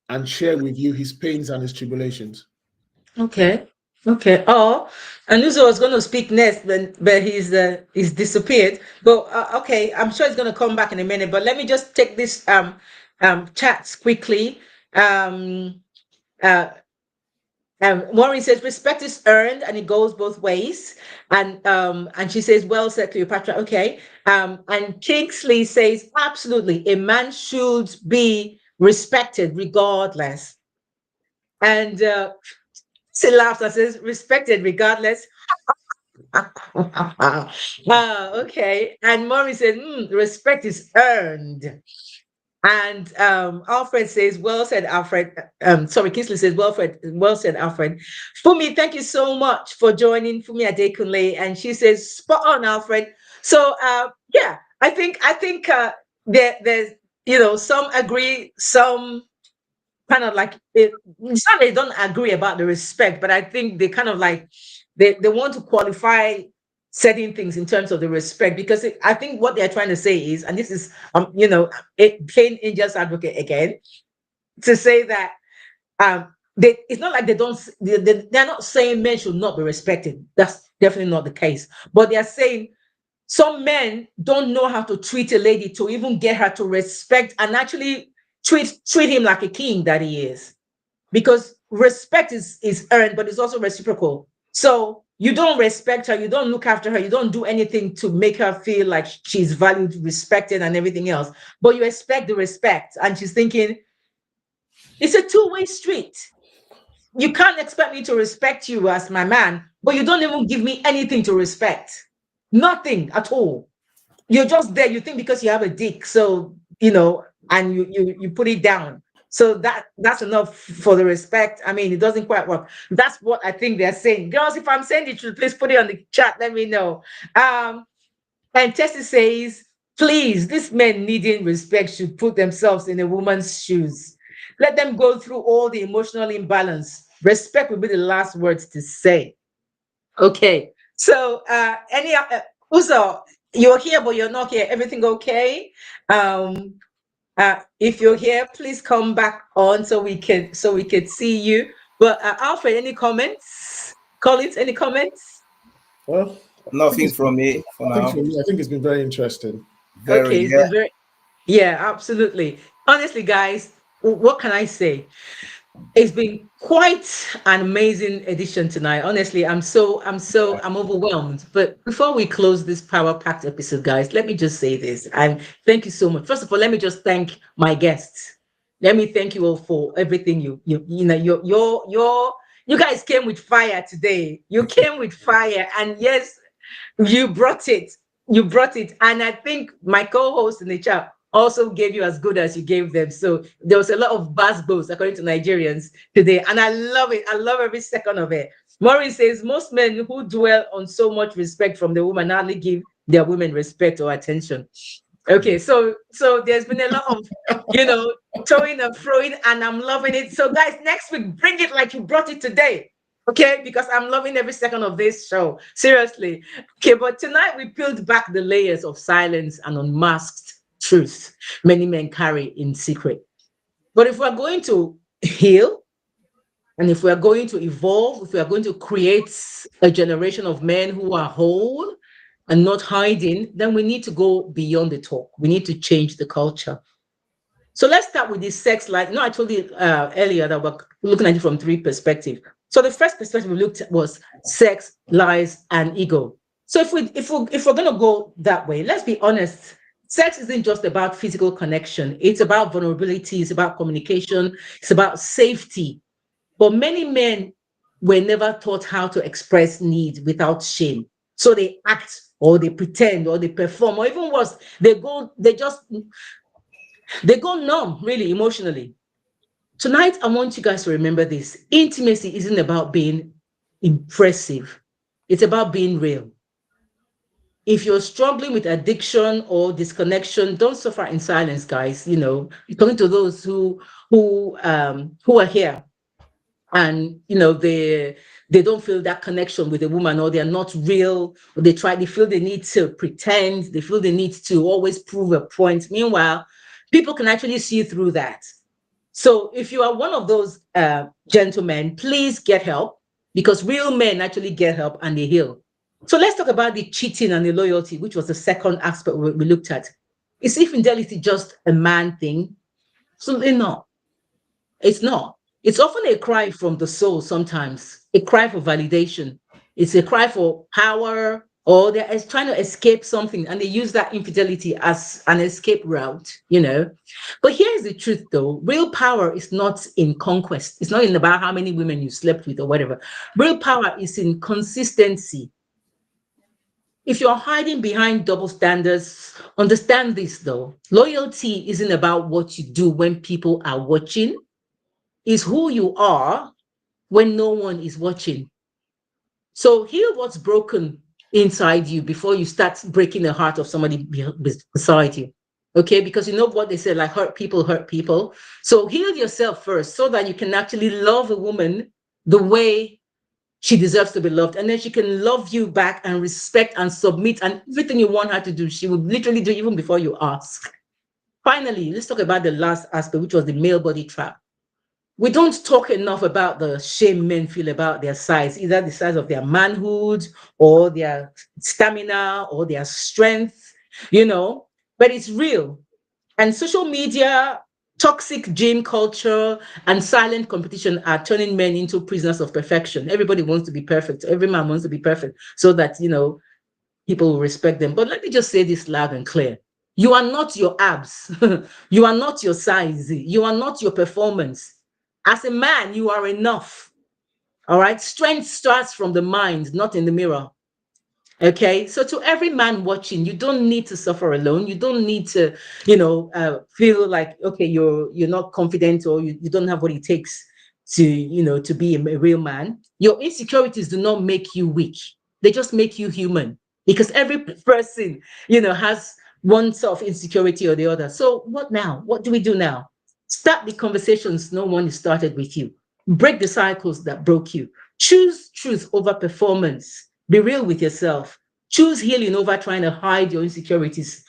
and share with you his pains and his tribulations. Okay. Oh, and Uzo was going to speak next, but he's disappeared. But okay, I'm sure he's going to come back in a minute. But let me just take this chats quickly. Maureen says respect is earned and it goes both ways. And she says, well said, Cleopatra. Okay. And Kingsley says, absolutely, a man should be respected regardless. And she laughs and says, respected regardless. Okay. And Maureen says, respect is earned. And Alfred says, well said, Alfred. Kingsley says, well said, Alfred. Fumi, thank you so much for joining Fumi Adekunle. And she says, spot on, Alfred. So yeah, I think there's some agree, some kind of like it's not they don't agree about the respect, but I think they kind of like they want to qualify certain things in terms of the respect, because I think what they're trying to say is, and this is plain Angel's advocate again, to say that it's not like they're not saying men should not be respected. That's definitely not the case. But they're saying some men don't know how to treat a lady to even get her to respect and actually treat him like a king that he is. Because respect is earned, but it's also reciprocal. So you don't respect her, you don't look after her, you don't do anything to make her feel like she's valued, respected, and everything else. But you expect the respect. And she's thinking, it's a two-way street. You can't expect me to respect you as my man, but you don't even give me anything to respect. Nothing at all. You're just there. You think because you have a dick, so and you put it down. So that's enough for the respect. I mean, it doesn't quite work. That's what I think they're saying. Girls, if I'm saying the truth, please put it on the chat. Let me know. And Tessie says, please, these men needing respect should put themselves in a woman's shoes. Let them go through all the emotional imbalance. Respect will be the last words to say. Okay. So Uzo, you're here, but you're not here. Everything okay? If you're here, please come back on so we can see you. But Alfred, any comments? Collins, any comments? Well, Nothing from me for now. I think it's been very interesting. Yeah, absolutely. Honestly, guys, what can I say? It's been quite an amazing edition tonight. Honestly, I'm overwhelmed. But before we close this power-packed episode, guys, let me just say this. Thank you so much. First of all, let me just thank my guests. Let me thank you all for everything you guys came with fire today. You came with fire, and yes, you brought it. And I think my co-host in the chat also gave you as good as you gave them. So there was a lot of bass according to Nigerians today. And I love it. I love every second of it. Maureen says, most men who dwell on so much respect from the woman hardly give their women respect or attention. Okay, so there's been a lot of, throwing and throwing, and I'm loving it. So guys, next week, bring it like you brought it today. Okay, because I'm loving every second of this show. Seriously. Okay, but tonight we peeled back the layers of silence and unmasked truth many men carry in secret. But if we're going to heal, And if we are going to evolve, if we are going to create a generation of men who are whole and not hiding, then we need to go beyond the talk. We need to change the culture. So let's start with this sex life. I told you earlier that we're looking at it from 3 perspectives. So the first perspective we looked at was sex, lies, and ego. So if we're gonna go that way, let's be honest. Sex isn't just about physical connection. It's about vulnerability. It's about communication. It's about safety. But many men were never taught how to express need without shame. So they act or they pretend or they perform, or even worse, they go numb, really, emotionally. Tonight, I want you guys to remember this. Intimacy isn't about being impressive. It's about being real. If you're struggling with addiction or disconnection, don't suffer in silence, guys. Talking to those who are here, and they don't feel that connection with a woman, or they're not real, or they feel they need to pretend, they feel they need to always prove a point. Meanwhile, people can actually see through that. So if you are one of those gentlemen, please get help, because real men actually get help and they heal. So let's talk about the cheating and the loyalty, which was the second aspect we looked at. Is infidelity just a man thing? Absolutely not. It's not. It's often a cry from the soul sometimes, a cry for validation. It's a cry for power, or they're trying to escape something, and they use that infidelity as an escape route. But here's the truth, though. Real power is not in conquest. It's not about how many women you slept with or whatever. Real power is in consistency. If you're hiding behind double standards, understand this, though. Loyalty isn't about what you do when people are watching. Is who you are when no one is watching. So heal what's broken inside you before you start breaking the heart of somebody beside you. Okay, because you know what they say, like hurt people. So heal yourself first so that you can actually love a woman the way she deserves to be loved. And then she can love you back and respect and submit, and everything you want her to do, she will literally do even before you ask. Finally, let's talk about the last aspect, which was the male body trap. We don't talk enough about the shame men feel about their size, either the size of their manhood or their stamina or their strength, but it's real. And social media, toxic gym culture, and silent competition are turning men into prisoners of perfection. Everybody wants to be perfect. Every man wants to be perfect so that, people will respect them. But let me just say this loud and clear. You are not your abs. You are not your size. You are not your performance. As a man, you are enough. All right. Strength starts from the mind, not in the mirror. Okay. So to every man watching, you don't need to suffer alone. You don't need to, feel like, okay, you're not confident, or you don't have what it takes to be a real man. Your insecurities do not make you weak. They just make you human, because every person, has one sort of insecurity or the other. So what now? What do we do now? Start the conversations no one started with you. Break the cycles that broke you. Choose truth over performance. Be real with yourself. Choose healing over trying to hide your insecurities.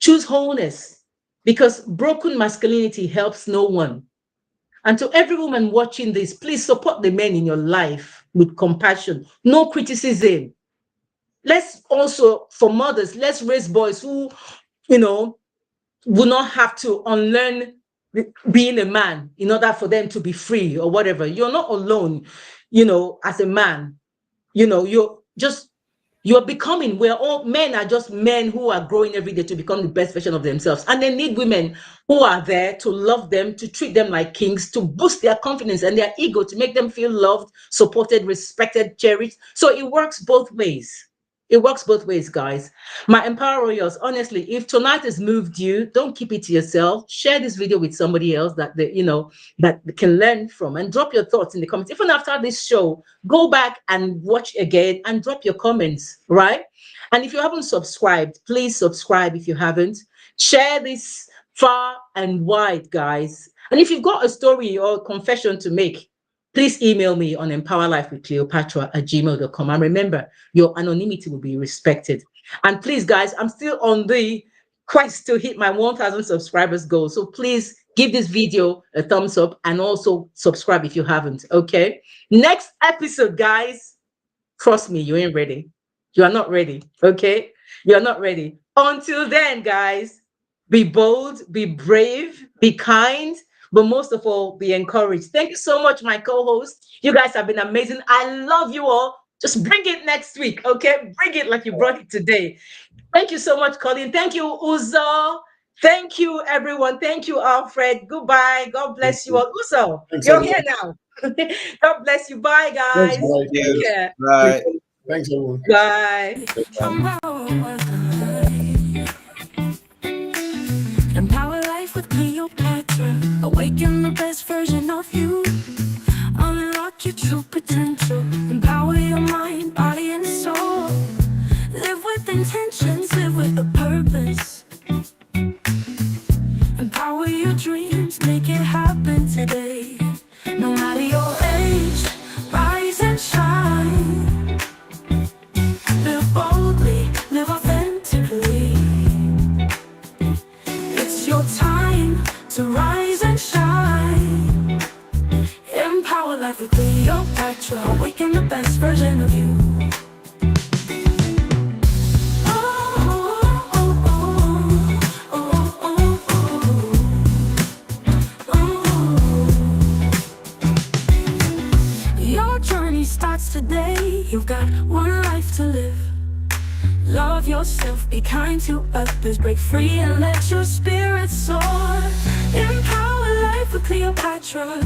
Choose wholeness, because broken masculinity helps no one. And to every woman watching this, please support the men in your life with compassion, no criticism. Let's also, for mothers, let's raise boys who, will not have to unlearn being a man in order for them to be free or whatever. You're not alone, as a man. You're becoming, we're all men, are just men who are growing every day to become the best version of themselves. And they need women who are there to love them, to treat them like kings, to boost their confidence and their ego, to make them feel loved, supported, respected, cherished. So it works both ways. It works both ways, guys. My Empower Royals, honestly, if tonight has moved you, don't keep it to yourself. Share this video with somebody else that that can learn from, and drop your thoughts in the comments. Even after this show, go back and watch again and drop your comments, right? And if you haven't subscribed, please subscribe if you haven't. Share this far and wide, guys. And if you've got a story or a confession to make, please email me on empowerlifewithcleopatra@gmail.com. And remember, your anonymity will be respected. And please, guys, I'm still on the quest to hit my 1,000 subscribers goal. So please give this video a thumbs up and also subscribe if you haven't. Okay. Next episode, guys. Trust me, you ain't ready. You are not ready. Okay. You're not ready. Until then, guys, be bold, be brave, be kind, but most of all, be encouraged. Thank you so much, my co-host. You guys have been amazing. I love you all. Just bring it next week, okay? Bring it like you brought it today. Thank you so much, Colin. Thank you, Uzo. Thank you, everyone. Thank you, Alfred. Goodbye. God bless you all. Uzo, you're here now. God bless you. Bye, guys. Take care. Bye. Thanks, everyone. Bye. Empower life with Cleopatra. Awaken the best version of you. Unlock your true potential. Empower your mind, body, and soul. Live with intentions, live with a purpose. Empower your dreams, make it happen today. No matter your age, rise and shine. Live boldly, live authentically. It's your time to rise and shine. Empower life with Cleopatra. Awaken the best version of you. Your journey starts today. You've got one life to live. Love yourself, be kind to others, break free and let your spirit soar. Empower life with Cleopatra.